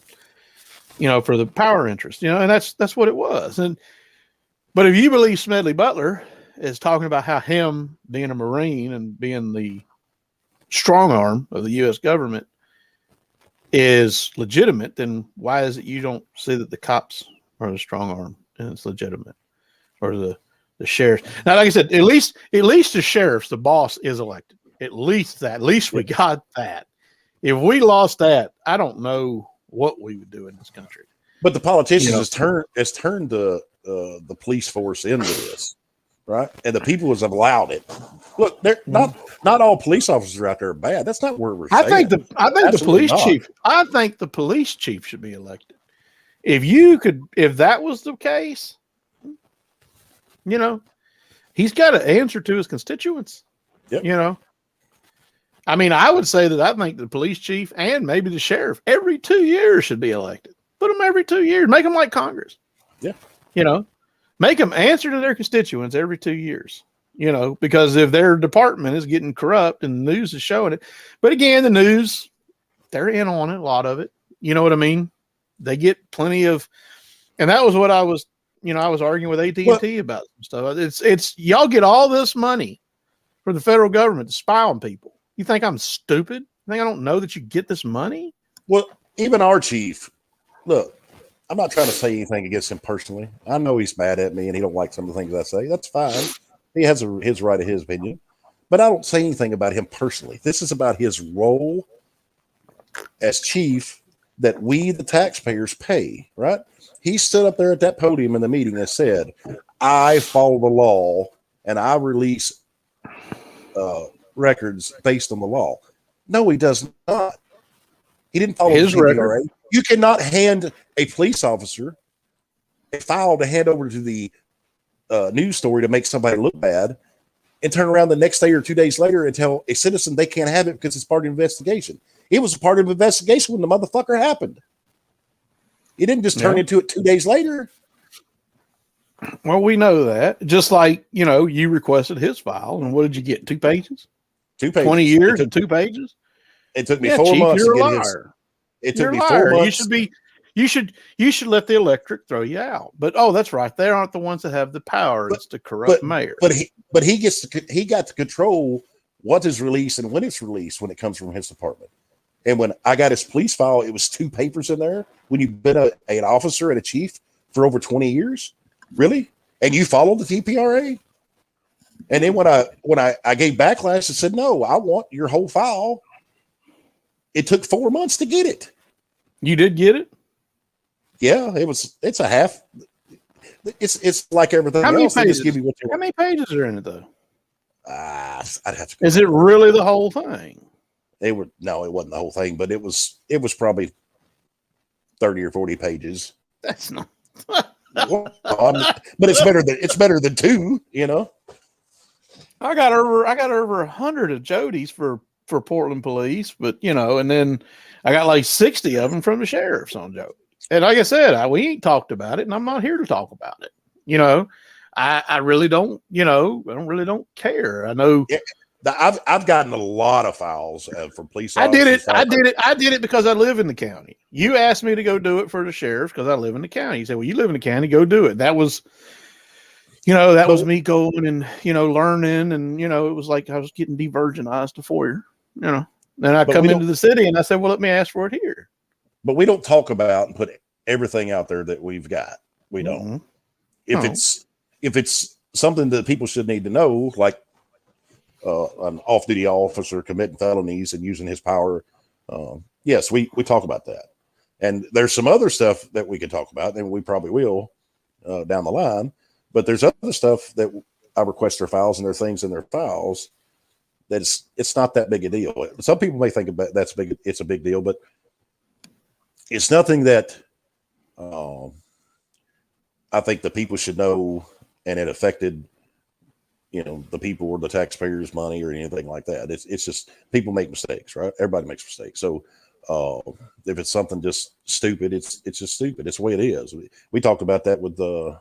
the power interest, and that's what it was. But if you believe Smedley Butler is talking about how him being a Marine and being the strong arm of the U.S. government is legitimate, then why is it you don't see that the cops are the strong arm and it's legitimate, or the sheriffs? Now, like I said, at least the sheriffs, the boss is elected. At least we got that. If we lost that, I don't know what we would do in this country. But the politicians has turned the police force into this, right? And the people has allowed it. Look, they're not all police officers out there are bad. That's not where we're saying. I think the police chief. I think the police chief should be elected. If that was the case, he's got to answer to his constituents. Yep. I mean, I would say that I think the police chief and maybe the sheriff every 2 years should be elected. Put them every 2 years. Make them like Congress. Yeah. Make them answer to their constituents every 2 years. Because if their department is getting corrupt and the news is showing it. But again, the news, they're in on it, a lot of it. You know what I mean? They get plenty of, and that was what I was arguing with AT&T about some stuff. It's y'all get all this money for the federal government to spy on people. You think I'm stupid? You think I don't know that you get this money? Well, even our chief, look, I'm not trying to say anything against him personally. I know he's mad at me and he don't like some of the things I say. That's fine. He has his right of his opinion. But I don't say anything about him personally. This is about his role as chief that we, the taxpayers, pay, right? He stood up there at that podium in the meeting and said, I follow the law and I release records based on the law. No, he does not. He didn't follow his record. You cannot hand a police officer a file to hand over to the news story to make somebody look bad and turn around the next day or 2 days later and tell a citizen they can't have it because it's part of the investigation. It was a part of the investigation when the motherfucker happened. He didn't just turn into it 2 days later. Well, we know that. Just like, you requested his file, and what did you get? 2 pages? 2 pages. 20 years and 2 pages? It took me 4 months to get his. It took me 4 months. You should let the electric throw you out. But that's right. They aren't the ones that have the power. It's the corrupt mayor. But he got to control what is released and when it's released when it comes from his department. And when I got his police file, it was 2 papers in there. When you've been an officer and a chief for over 20 years, really, and you followed the TPRA. And then when I gave backlash and said, no, I want your whole file. It took 4 months to get it. You did get it? Yeah, it's a half. It's like everything else. They just give you what you want. How many pages are in it though? I'd have to. Is it really the whole thing? No, it wasn't the whole thing, but it was probably 30 or 40 pages. That's not. But it's better than 2. I got over 100 of Jody's for Portland police, but and then I got like 60 of them from the sheriffs on Jody. And like I said, we ain't talked about it, and I'm not here to talk about it. I really don't, I don't care. I know. Yeah, I've gotten a lot of files from police I did officers. I did it because I live in the county. You asked me to go do it for the sheriff because I live in the county. You said, well, you live in the county, go do it. That was, that was me going and, learning. And, it was like I was getting de-virginized to foyer, Then I come into the city and I said, well, let me ask for it here. But we don't talk about and put everything out there that we've got. We don't. If it's something that people should need to know, like an off-duty officer committing felonies and using his power, yes, we talk about that. And there's some other stuff that we can talk about, and we probably will down the line. But there's other stuff that I request their files, and there are things in their files that it's not that big a deal. Some people may think about that's big. It's a big deal, but it's nothing that I think the people should know, and it affected, the people or the taxpayers' money or anything like that. It's just people make mistakes, right? Everybody makes mistakes. So if it's something just stupid, it's just stupid. It's the way it is. We talked about that with the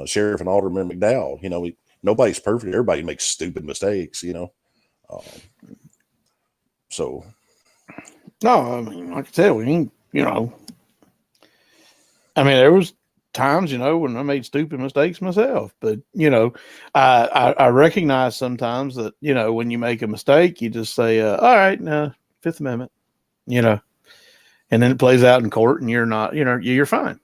Sheriff and Alderman McDowell. Nobody's perfect. Everybody makes stupid mistakes, so. No, I mean, like I said, we ain't, there was times, when I made stupid mistakes myself, but, I recognize sometimes that, when you make a mistake, you just say, all right, Fifth Amendment, and then it plays out in court and you're not, you're fine.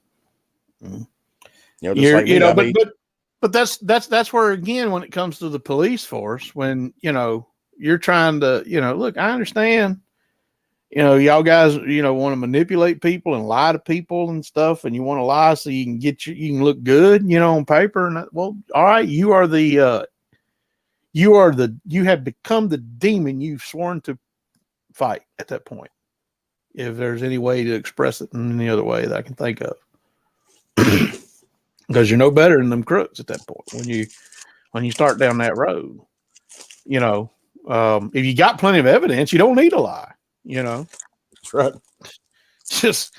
But that's where, again, when it comes to the police force, when, you're trying to, look, I understand, y'all guys, want to manipulate people and lie to people and stuff, and you want to lie so you can look good, on paper. And well, all right, you have become the demon you've sworn to fight at that point. If there's any way to express it in any other way that I can think of, because you're no better than them crooks at that point. When you start down that road, if you got plenty of evidence, you don't need to lie. That's right. Just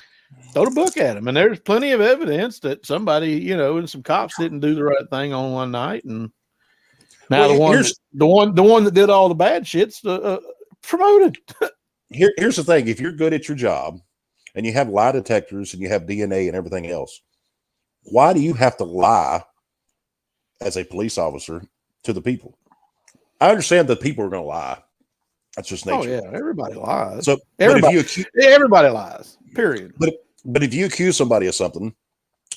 throw the book at them, and there's plenty of evidence that somebody, and some cops didn't do the right thing on one night, and now the one that did all the bad shit's promoted. Here's the thing: if you're good at your job, and you have lie detectors, and you have DNA and everything else, why do you have to lie as a police officer to the people? I understand that people are going to lie. That's just nature. Oh yeah, everybody lies. So everybody lies. Period. But if you accuse somebody of something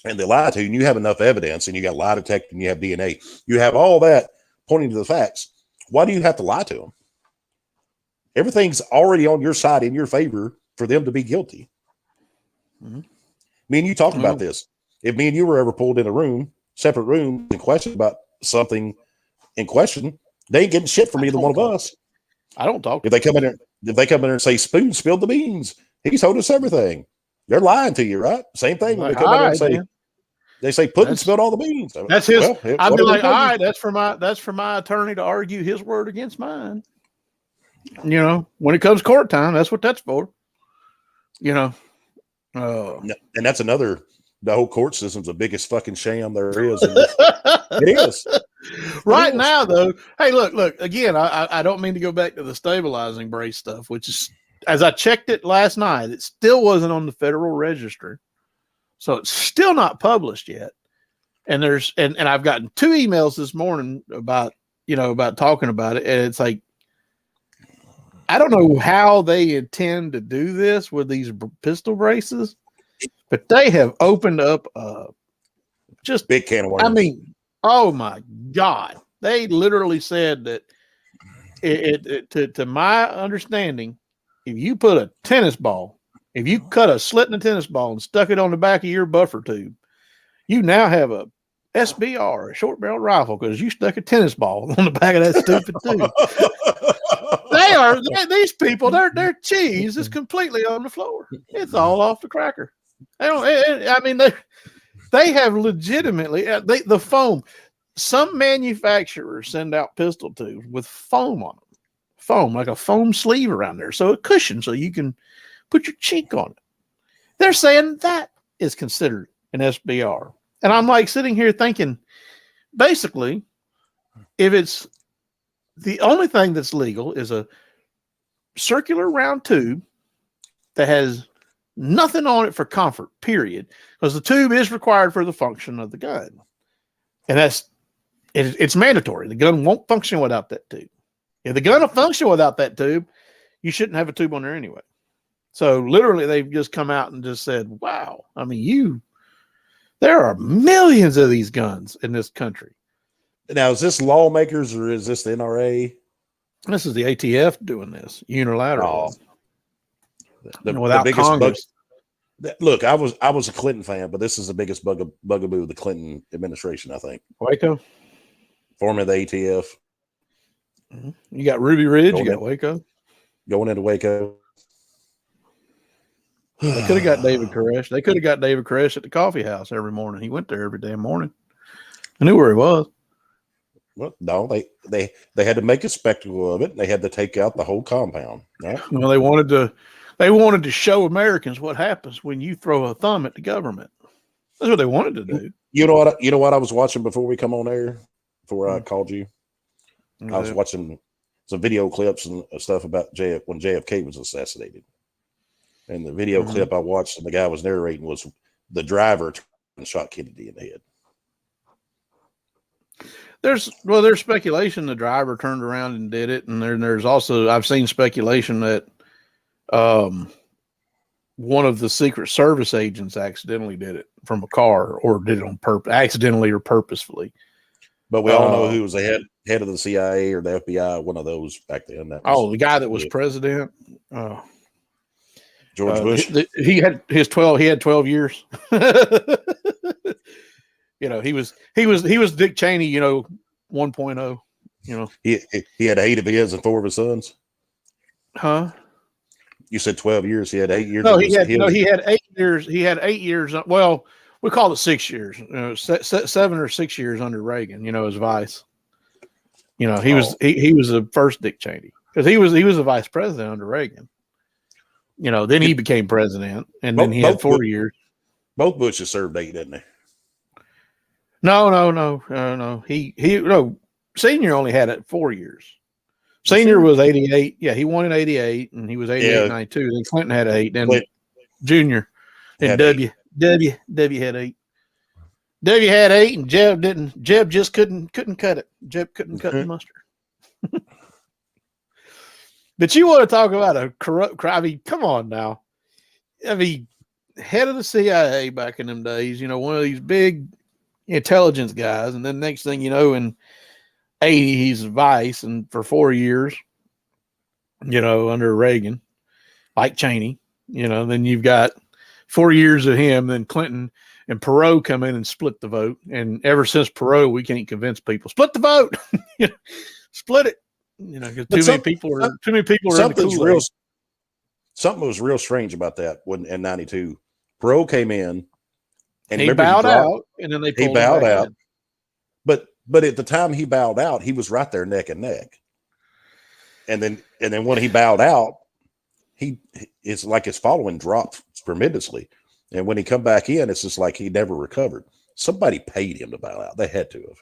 and they lie to you, and you have enough evidence, and you got lie detector, and you have DNA, you have all that pointing to the facts. Why do you have to lie to them? Everything's already on your side in your favor for them to be guilty. Mm-hmm. Me and you talked about this. If me and you were ever pulled in a separate room, and questioned about something in question, they ain't getting shit from either one of us. I don't talk. If they come in there and say Spoon spilled the beans, he told us everything. They're lying to you, right? Same thing when they come in there and say, they say Puddin spilled all the beans. That's his. I'd be like, all right, that's for my attorney to argue his word against mine. When it comes court time, that's what that's for. And that's another. The whole court system's the biggest fucking sham there is. It is. Right now, though, hey, look, again, I don't mean to go back to the stabilizing brace stuff, which is, as I checked it last night, it still wasn't on the Federal Register. So it's still not published yet. And and I've gotten 2 emails this morning about talking about it. And it's like, I don't know how they intend to do this with these pistol braces, but they have opened up just big can of worms. I mean, oh my God. They literally said that to my understanding, if you put a tennis ball, if you cut a slit in a tennis ball and stuck it on the back of your buffer tube, you now have a SBR, a short barrel rifle, because you stuck a tennis ball on the back of that stupid tube. These people, their cheese is completely on the floor. It's all off the cracker. They have legitimately the foam. Some manufacturers send out pistol tubes with foam on them. Foam, like a foam sleeve around there. So a cushion so you can put your cheek on it. They're saying that is considered an SBR. And I'm like sitting here thinking, basically, if it's the only thing that's legal is a circular round tube that has nothing on it for comfort, period, because the tube is required for the function of the gun, and it's mandatory. The gun won't function without that tube. If the gun will function without that tube, you shouldn't have a tube on there anyway. So literally, they've just come out and just said, "Wow, I mean, there are millions of these guns in this country." Now, is this lawmakers or is this the NRA? This is the ATF doing this unilateral. The biggest look, I was a Clinton fan, but this is the biggest bugaboo of the Clinton administration, I think. Waco, forming the ATF. You got Ruby Ridge, you got Waco. Going into Waco. They could have got David Koresh. They could have got David Koresh at the coffee house every morning. He went there every damn morning. I knew where he was. Well, no, they had to make a spectacle of it. They had to take out the whole compound. Right? Well, they wanted to show Americans what happens when you throw a thumb at the government. That's what they wanted to do. You know what I was watching before we come on air, before I called you? I was watching some video clips and stuff about when JFK was assassinated. And the video clip I watched and the guy was narrating was the driver shot Kennedy in the head. There's speculation the driver turned around and did it, and there's also I've seen speculation that one of the Secret Service agents accidentally did it from a car, or did it on purpose, accidentally or purposefully. But we all know who was the head of the CIA or the FBI, one of those back then. The guy that was president, George Bush. He had 12 years. He was Dick Cheney, 1.0. He had 8 of his and 4 of his sons. Huh? You said 12 years. He had 8 years. No, he had 8 years. He had 8 years. Well, we call it 6 years. 7 or 6 years under Reagan. As vice. He was the first Dick Cheney, because he was the vice president under Reagan. Then he became president, and then he had 4 years. Both Bushes served 8, didn't they? No. Senior only had 4 years. Senior was 88. Yeah, he won in 88, and he was 88 in 92. Then Clinton had 8. Then Junior and W had 8. W had 8, and Jeb didn't. Jeb just couldn't cut it. Jeb couldn't cut the mustard. But you want to talk about a corrupt? I mean, come on now. I mean, head of the CIA back in them days. One of these big intelligence guys, and then next thing you know, in 80, he's vice, and for 4 years, under Reagan, like Cheney, then you've got 4 years of him, then Clinton and Perot come in and split the vote. And ever since Perot, we can't convince people, split the vote, split it, because too many people are in the Kool-Aid. Something was real strange about that when in 92, Perot came in and he bowed out, and then they pulled him back in. But at the time he bowed out, he was right there neck and neck. And then when he bowed out, it's like his following dropped tremendously. And when he come back in, it's just like he never recovered. Somebody paid him to bow out. They had to have.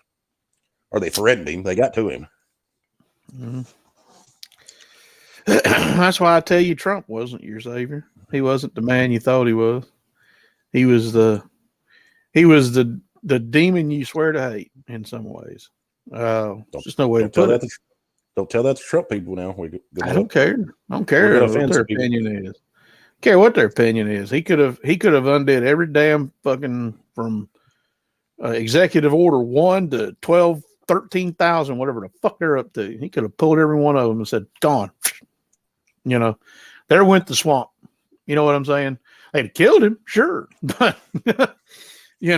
Or they threatened him. They got to him. Mm-hmm. That's why I tell you Trump wasn't your savior. He wasn't the man you thought he was. He was the demon you swear to hate in some ways. Just no way to put it. Don't tell that to Trump people now. I don't care. I don't care what their opinion is. I care what their opinion is. He could have undid every damn fucking from executive order 1 to 12, 13,000, whatever the fuck they're up to. He could have pulled every one of them and said, gone. There went the swamp. You know what I'm saying? They'd have killed him, sure. But, he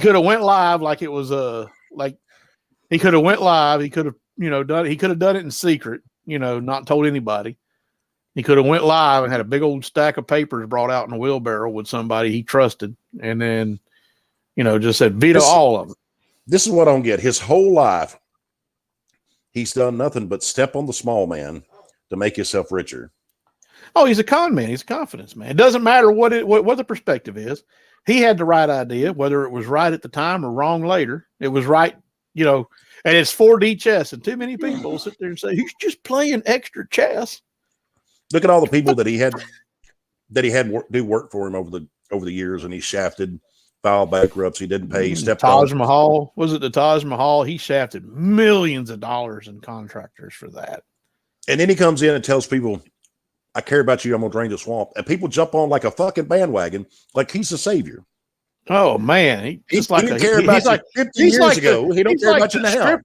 could have went live like it was he could have went live. He could have, done it. He could have done it in secret, not told anybody. He could have went live and had a big old stack of papers brought out in a wheelbarrow with somebody he trusted. And then, just said veto all of it. This is what I don't get. His whole life, he's done nothing but step on the small man to make himself richer. Oh, he's a con man. He's a confidence man. It doesn't matter what the perspective is. he had the right idea, whether it was right at the time or wrong later. It was right, you know, and it's 4D chess, and too many people sit there and say, he's just playing extra chess. Look at all the people that he had do work for him over the years, and he shafted, filed bankruptcy, didn't pay, stepped Taj on. Mahal, was it the Taj Mahal? He shafted millions of dollars in contractors for that. And then he comes in and tells people, I care about you, I'm gonna drain the swamp. And people jump on like a fucking bandwagon, like he's the savior. Oh man, he's like 50 years ago. He don't care about you now.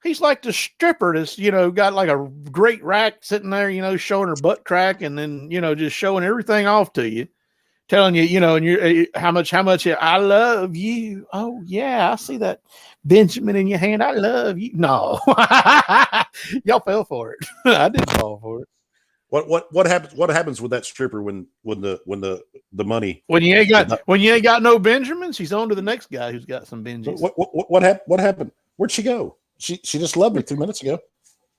He's like the stripper that's, you know, got like a great rack sitting there, you know, showing her butt crack, and then, you know, just showing everything off to you, telling you, you know, and you're how much I love you. Oh yeah, I see that Benjamin in your hand. I love you. No, y'all fell for it. I didn't fall for it. What happens with that stripper when the money, when you ain't got no Benjamins, she's on to the next guy who's got some Benjamins. What happened? Where'd she go? She just loved me 3 minutes ago.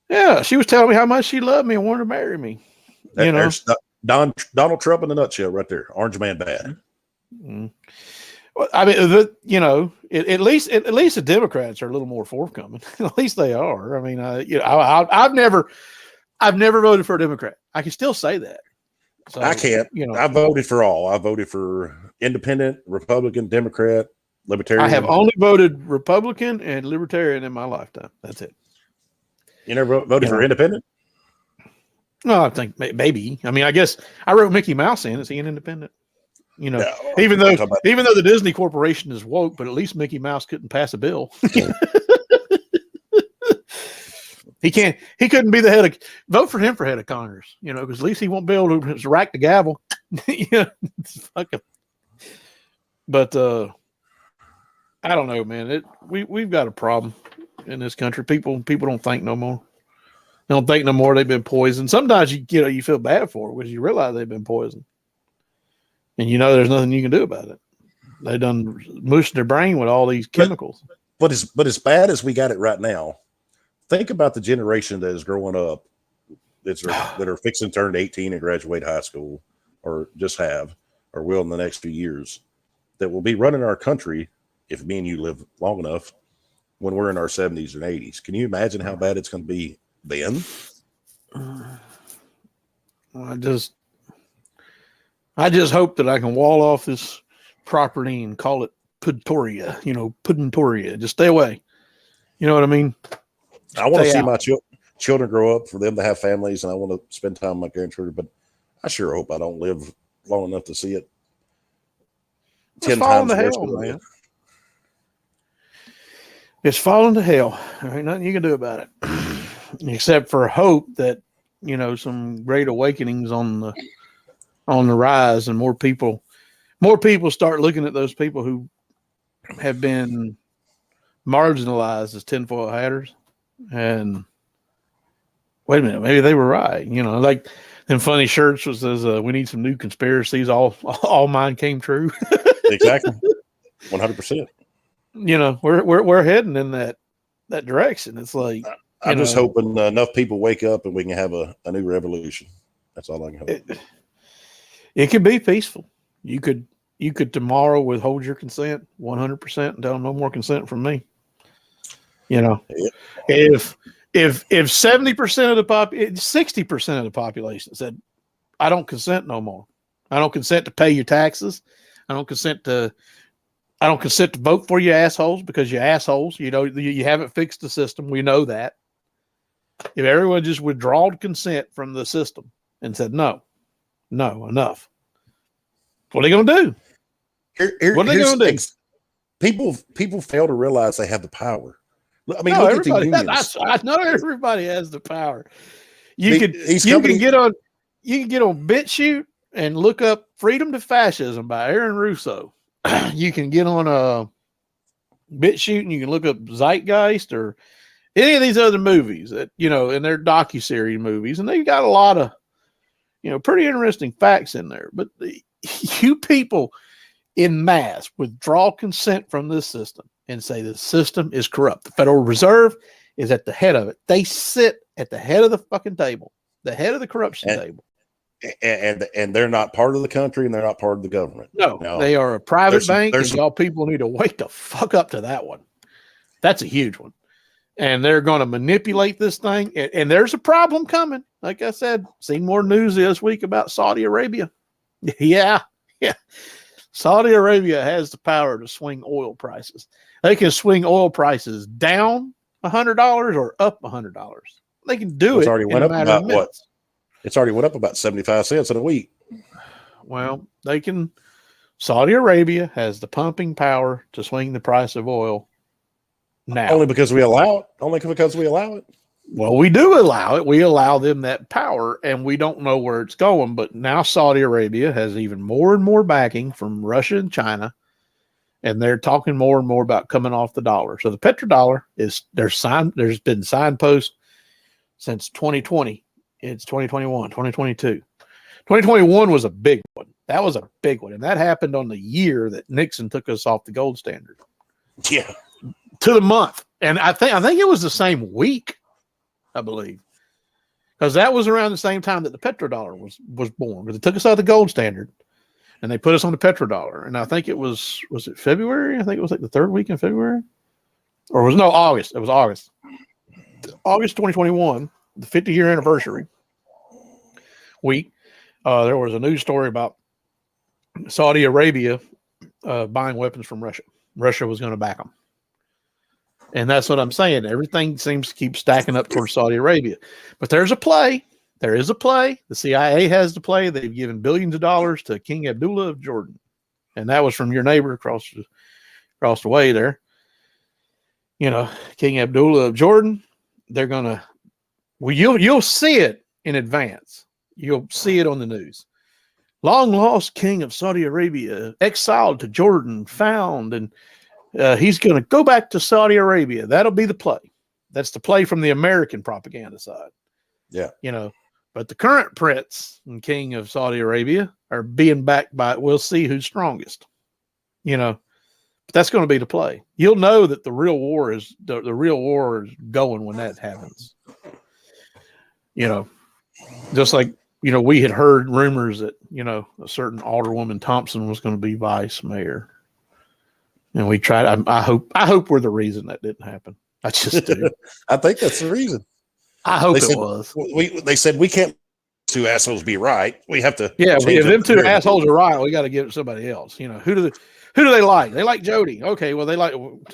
Yeah, she was telling me how much she loved me and wanted to marry me. There's Donald Trump in a nutshell, right there. Orange man bad. Mm-hmm. Well, I mean, you know, at least the Democrats are a little more forthcoming. At least they are. I mean, you know, I've never voted for a Democrat. I can still say that. So, I can't. You know, I voted for all. I voted for Independent, Republican, Democrat, Libertarian. I have only voted Republican and Libertarian in my lifetime. That's it. You never voted for Independent? No, I think maybe. I mean, I guess I wrote Mickey Mouse in. Is he an independent? You know, no, even though the Disney Corporation is woke, but at least Mickey Mouse couldn't pass a bill. He couldn't be the head of, vote for him for head of Congress, you know, because at least he won't be able to rack the gavel. Yeah, but I don't know, man. We've got a problem in this country. People don't think no more. They don't think no more. They've been poisoned. Sometimes you feel bad for it because you realize they've been poisoned, and you know there's nothing you can do about it. They done mushed their brain with all these chemicals. But as bad as we got it right now, think about the generation that is growing up that are fixing to turn 18 and graduate high school, or just have, or will in the next few years, that will be running our country if me and you live long enough when we're in our 70s and 80s. Can you imagine how bad it's going to be then? I just hope that I can wall off this property and call it Puddintoria, you know, Puddintoria. Just stay away. You know what I mean? I want to see my children grow up, for them to have families, and I want to spend time with my grandchildren, but I sure hope I don't live long enough to see it 10 times worse. Hell, man. It's falling to hell. There ain't nothing you can do about it, except for hope that, you know, some great awakenings on the rise, and more people start looking at those people who have been marginalized as tinfoil hatters, and wait a minute, maybe they were right. You know, like them funny shirts was says, we need some new conspiracies. All mine came true. Exactly. 100%. You know, we're heading in that direction. It's like, I'm just hoping enough people wake up and we can have a new revolution. That's all I can hope. It could be peaceful. You could tomorrow withhold your consent 100% and tell them no more consent from me. You know, if 70% of the 60% of the population said, I don't consent no more. I don't consent to pay your taxes. I don't consent to vote for you assholes, because you're assholes. You know, you haven't fixed the system. We know that. If everyone just withdrawed consent from the system and said, no, enough. What are they going to do? What are they going to do? People fail to realize they have the power. I mean, no, look at the unions. I know everybody has the power. You can get on BitChute and look up "Freedom to Fascism" by Aaron Russo. You can get on BitChute and you can look up Zeitgeist or any of these other movies that, you know, and they're docuseries movies, and they've got a lot of, you know, pretty interesting facts in there. But you people in mass withdraw consent from this system and say the system is corrupt. The Federal Reserve is at the head of it. They sit at the head of the fucking table, the head of the corruption table. and they're not part of the country and they're not part of the government. No, they are a private bank, and y'all people need to wake the fuck up to that one. That's a huge one. And they're going to manipulate this thing. And there's a problem coming. Like I said, seen more news this week about Saudi Arabia. Yeah. Saudi Arabia has the power to swing oil prices. They can swing oil prices down $100 or up $100. They can do it. Already went up about what? It's already went up about 75 cents in a week. Well, they can. Saudi Arabia has the pumping power to swing the price of oil. Now, only because we allow it. Only because we allow it. Well, we do allow it. We allow them that power, and we don't know where it's going. But now Saudi Arabia has even more and more backing from Russia and China, and they're talking more and more about coming off the dollar. So the petrodollar there's been signposts since 2020. It's 2021, 2022. 2021 was a big one. That was a big one, and that happened on the year that Nixon took us off the gold standard. Yeah. To the month. And I think it was the same week, I believe. Because that was around the same time that the petrodollar was born. Because they took us out of the gold standard and they put us on the petrodollar. And I think it was it February? I think it was like the third week in February. Or August. It was August. August 2021, the 50-year anniversary week. There was a news story about Saudi Arabia buying weapons from Russia. Russia was going to back them. And that's what I'm saying. Everything seems to keep stacking up towards Saudi Arabia. But there's a play. There is a play. The CIA has the play. They've given billions of dollars to King Abdullah of Jordan. And that was from your neighbor across the way there. You know, King Abdullah of Jordan. They're going to, well, you'll see it in advance. You'll see it on the news. Long lost king of Saudi Arabia, exiled to Jordan, found, and he's going to go back to Saudi Arabia. That'll be the play. That's the play from the American propaganda side. Yeah. You know, but the current prince and king of Saudi Arabia are being backed by, we'll see who's strongest. You know, but that's going to be the play. You'll know that the real war is going when that happens. You know, just like, you know, we had heard rumors that, you know, a certain Alderwoman Thompson was going to be vice mayor. And we tried. I hope we're the reason that didn't happen. I just do. I think that's the reason. I hope it was. They said we can't. Two assholes be right. We have to. Yeah, if them two assholes are right, we got to give it to somebody else. You know, who do they like? They like Jody. Okay, well I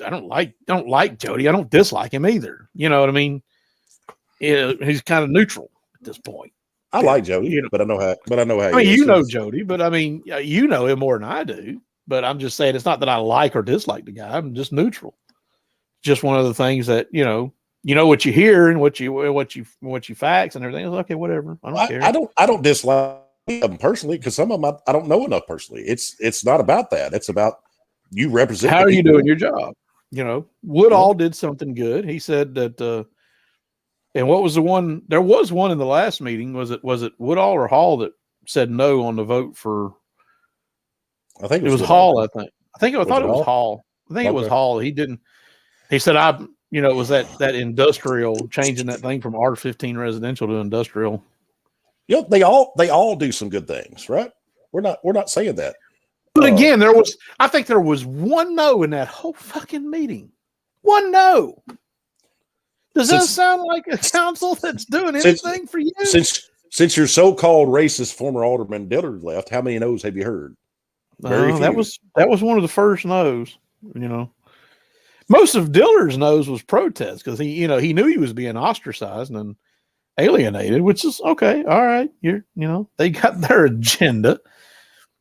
don't like Jody. I don't dislike him either. You know what I mean? He's kind of neutral at this point. I like Jody, you know, but I know how. I mean, you know Jody, but I mean, you know him more than I do. But I'm just saying, it's not that I like or dislike the guy. I'm just neutral. Just one of the things that you know what you hear and what you facts and everything. Okay, whatever. I don't care. I don't dislike them personally because some of them I don't know enough personally. It's not about that. It's about you represent. How are you doing your job? You know, Woodall did something good. He said that. And what was the one? There was one in the last meeting. Was it Woodall or Hall that said no on the vote for? I think it was Hall. I thought it was Hall. I think it was Hall. He didn't. He said, it was that industrial changing that thing from R15 residential to industrial. Yeah, they all do some good things, right? We're not saying that. But again, I think there was one no in that whole fucking meeting. One no. Does that sound like a council that's doing anything for you? Since your so-called racist former alderman Dillard left, how many no's have you heard? That was one of the first no's. You know, most of Dillard's no's was protest because he knew he was being ostracized and alienated, which is okay. All right, they got their agenda,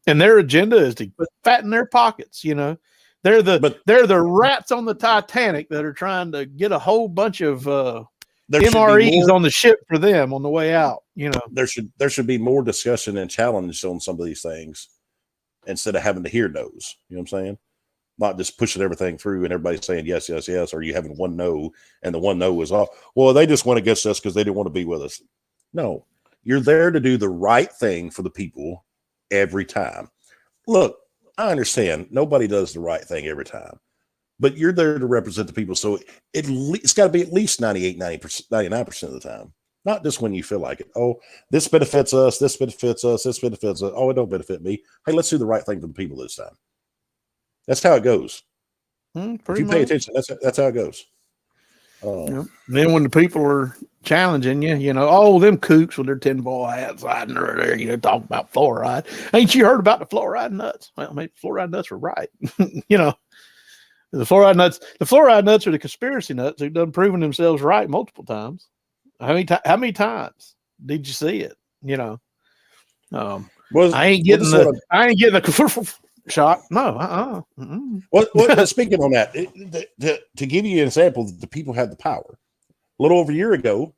and their agenda is to fatten their pockets. You know, they're the rats on the Titanic that are trying to get a whole bunch of MREs on the ship for them on the way out. You know, there should be more discussion and challenge on some of these things instead of having to hear no's. You know what I'm saying? Not just pushing everything through and everybody saying yes, yes, yes, or you having one no and the one no is off. Well, they just went against us because they didn't want to be with us. No, you're there to do the right thing for the people every time. Look, I understand nobody does the right thing every time, but you're there to represent the people. So it's got to be at least 98, 90%, 99% of the time. not just when you feel like it. Oh, this benefits us. This benefits us. This benefits us. Oh, it don't benefit me. Hey, let's do the right thing for the people this time. That's how it goes. If you pay attention, that's how it goes. Then when the people are challenging you, oh, them kooks with their tinfoil hats hiding there, talking about fluoride. Ain't you heard about the fluoride nuts? Well, maybe fluoride nuts were right. The fluoride nuts are the conspiracy nuts who've done proven themselves right multiple times. How many times did you see it? I ain't getting the shot. No. Well, speaking on that, to give you an example, the people had the power. A little over a year ago,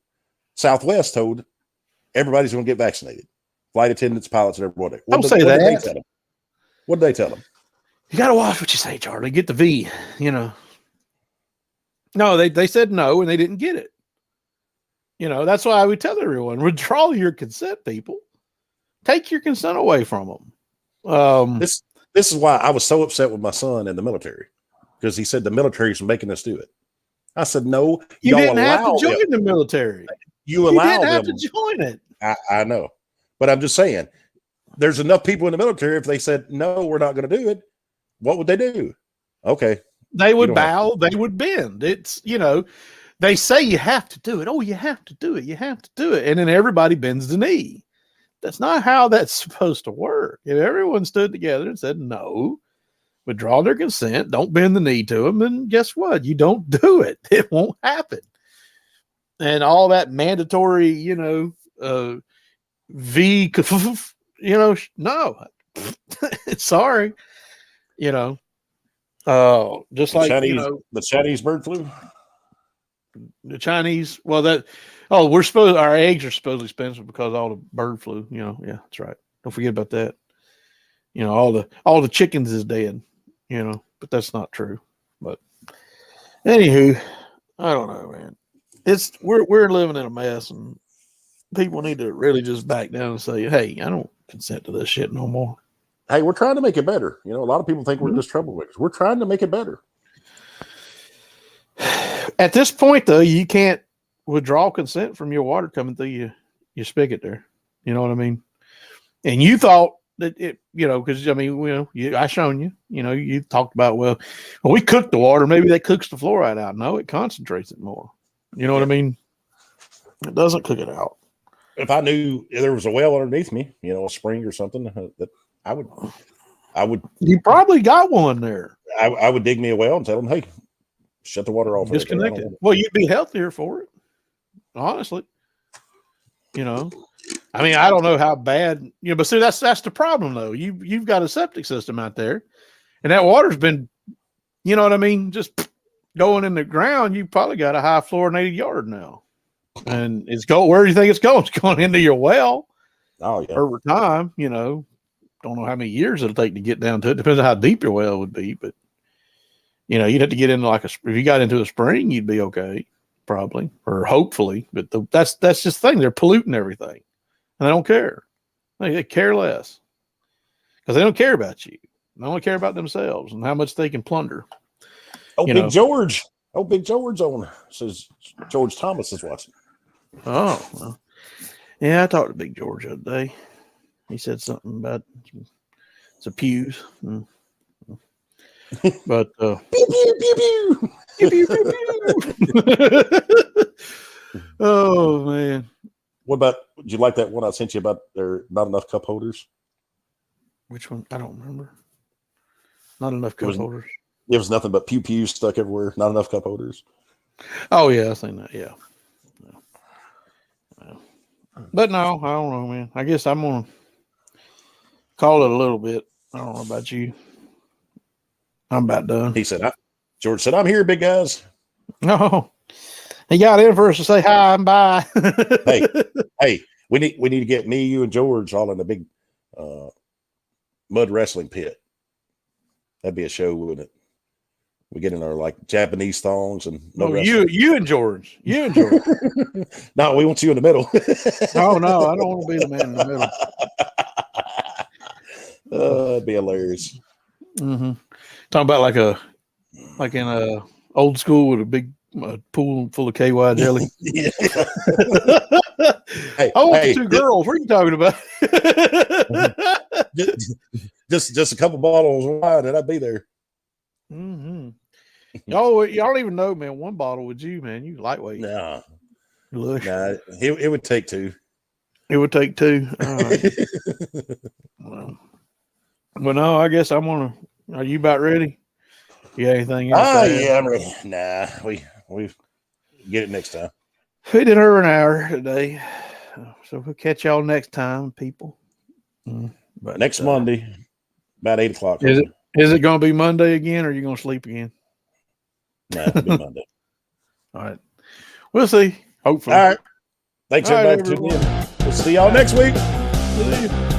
Southwest told everybody's going to get vaccinated. Flight attendants, pilots, and everybody. Don't say that. What did they tell them? You got to watch what you say, Charlie. Get the V. No, they said no, and they didn't get it. That's why we tell everyone: withdraw your consent, people. Take your consent away from them. This is why I was so upset with my son in the military, because he said the military is making us do it. I said, no, you didn't have to join the military. You didn't have to join it. I know, but I'm just saying, there's enough people in the military. If they said no, we're not going to do it, what would they do? Okay, they would bow. They would bend. It's they say you have to do it. Oh, you have to do it. You have to do it, and then everybody bends the knee. That's not how that's supposed to work. If everyone stood together and said no, withdraw their consent, don't bend the knee to them, then guess what? You don't do it. It won't happen. And all that mandatory, no. Sorry. Just like the Chinese bird flu. The Chinese, our eggs are supposedly expensive because of all the bird flu. Yeah, that's right. Don't forget about that. All the chickens is dead. But that's not true. But anywho, I don't know, man. We're living in a mess, and people need to really just back down and say, hey, I don't consent to this shit no more. Hey, we're trying to make it better. A lot of people think we're just troublemakers. We're trying to make it better. At this point, though, you can't withdraw consent from your water coming through your spigot there. You know what I mean? And you thought that it, because I shown you. You talked about well, we cooked the water. Maybe that cooks the fluoride out. No, it concentrates it more. You know what I mean? It doesn't cook it out. If I knew there was a well underneath me, a spring or something, that I would. You probably got one there. I would dig me a well and tell them, hey, shut the water off. Disconnect it. Well, you'd be healthier for it. Honestly. I don't know how bad, but see, that's the problem though. You've got a septic system out there, and that water's been, just going in the ground. You probably got a high fluorinated yard now, and it's going. Where do you think it's going? It's going into your well. Oh yeah. Over time, don't know how many years it'll take to get down to it. Depends on how deep your well would be, but you'd have to get into if you got into a spring, you'd be okay, probably, or hopefully. But that's just the thing. They're polluting everything. And they don't care. They care less because they don't care about you. They only care about themselves and how much they can plunder. Oh, Big George. Oh, Big George on says George Thomas is watching. Oh, well. Yeah, I talked to Big George the other day. He said something about some pews. But pew, pew, pew, pew. Pew, pew, pew, pew. Oh man. What about, did you like that one I sent you about there not enough cup holders? Which one? I don't remember. Not enough cup holders. It was nothing but pew pews stuck everywhere. Not enough cup holders. Oh yeah, I seen that. Yeah. But no, I don't know, man. I guess I'm gonna call it a little bit. I don't know about you. I'm about done. He said, George said, I'm here, big guys. No. He got in for us to say hi and bye. hey, we need to get me, you, and George all in a big mud wrestling pit. That'd be a show, wouldn't it? We get in our Japanese thongs and you and George. You and George. No, we want you in the middle. Oh no, I don't want to be the man in the middle. That'd be hilarious. Mm-hmm. Talking about like in a old school with a big pool full of KY jelly. Hey, I want the two girls. What are you talking about? just a couple bottles of wine, and I'd be there. Mm-hmm. y'all don't even know, man. One bottle with you, man. You lightweight. Nah, Lush. nah. It would take two. It would take two. All right. Well, no, I guess I'm gonna. Are you about ready? You got anything else? Oh yeah, I'm ready. Nah, we get it next time. We did over an hour today, so we'll catch y'all next time, people. But next Monday, about 8 o'clock. Is it going to be Monday again, or are you going to sleep again? No, it'll be Monday. All right, we'll see. Hopefully. All right. Thanks everybody for tuning in. We'll see y'all next week. See you.